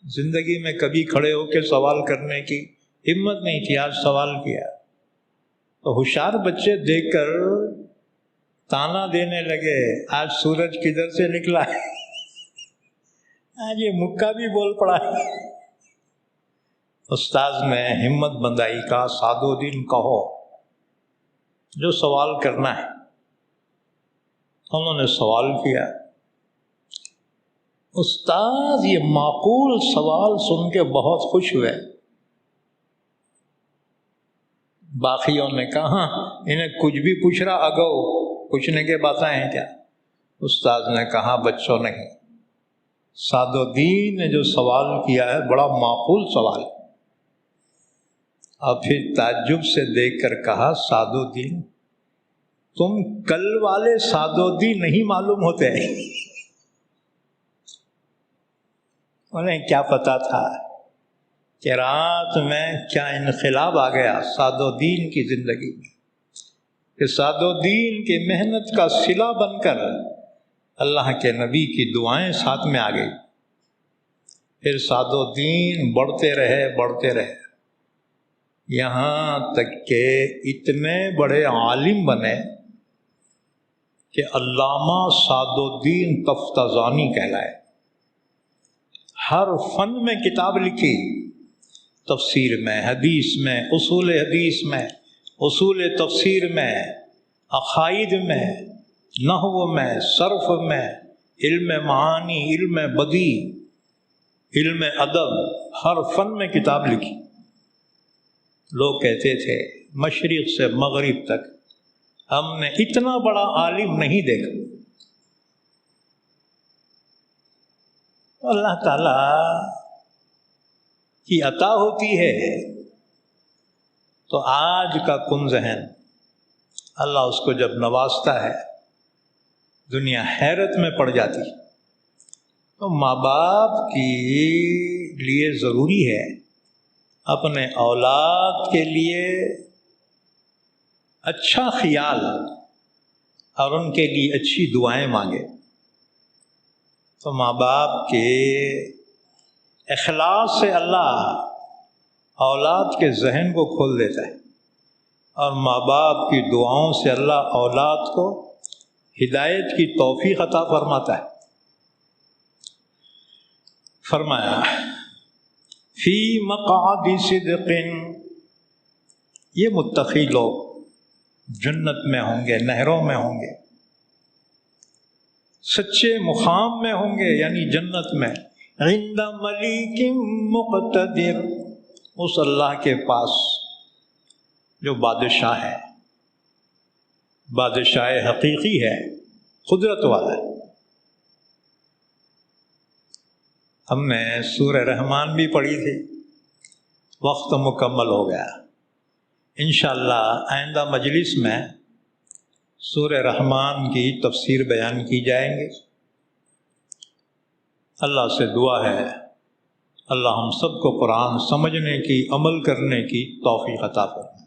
زندگی میں کبھی کھڑے ہو کے سوال کرنے کی ہمت نہیں تھی، آج سوال کیا تو ہوشیار بچے دیکھ کر تانا دینے لگے آج سورج کدھر سے نکلا ہے، آج یہ مکہ بھی بول پڑا ہے۔ استاذ نے ہمت بندائی، کہا سعدالدین کہو جو سوال کرنا ہے۔ انہوں نے سوال کیا۔ استاد یہ معقول سوال سن کے بہت خوش ہوئے۔ باقیوں نے کہا انہیں کچھ بھی پوچھ رہا اگو پوچھنے کے باتیں ہیں کیا؟ استاد نے کہا بچوں نہیں، سعدالدین نے جو سوال کیا ہے بڑا معقول سوال ہے۔ اور پھر تعجب سے دیکھ کر کہا سعدالدین تم کل والے سعدالدین نہیں معلوم ہوتے؟ انہیں کیا پتا تھا کہ رات میں کیا انقلاب آ گیا سعدالدین کی زندگی میں، کہ سعدالدین کی محنت کا صلہ بن کر اللہ کے نبی کی دعائیں ساتھ میں آ گئی۔ پھر سعدالدین بڑھتے رہے یہاں تک کہ اتنے بڑے عالم بنے کہ علامہ سعدالدین تفتزانی کہلائے۔ ہر فن میں کتاب لکھی، تفسیر میں، حدیث میں، اصول حدیث میں، اصول تفسیر میں، عقائد میں، نحو میں، صرف میں، علم معانی، علم بدیع، علم ادب، ہر فن میں کتاب لکھی۔ لوگ کہتے تھے مشرق سے مغرب تک ہم نے اتنا بڑا عالم نہیں دیکھا۔ اللہ تعالیٰ کی عطا ہوتی ہے تو آج کا کن ذہن اللہ اس کو جب نوازتا ہے دنیا حیرت میں پڑ جاتی۔ تو ماں باپ کے لیے ضروری ہے اپنے اولاد کے لیے اچھا خیال اور ان کے لیے اچھی دعائیں مانگے۔ تو ماں باپ کے اخلاص سے اللہ اولاد کے ذہن کو کھول دیتا ہے۔ اور ماں باپ کی دعاؤں سے اللہ اولاد کو ہدایت کی توفیق عطا فرماتا ہے۔ فرمایا فی مقعد صدق، یہ متقی لوگ جنت میں ہوں گے، نہروں میں ہوں گے، سچے مقام میں ہوں گے، یعنی جنت میں، عند ملیک مقتدر، اس اللہ کے پاس جو بادشاہ ہے، بادشاہ حقیقی ہے، قدرت والا ہے۔ ہم نے سورہ رحمان بھی پڑھی تھی، وقت مکمل ہو گیا، انشاءاللہ آئندہ مجلس میں سورہ رحمان کی تفسیر بیان کی جائیں گے۔ اللہ سے دعا ہے اللہ ہم سب کو قرآن سمجھنے کی، عمل کرنے کی توفیق عطا فرمائے۔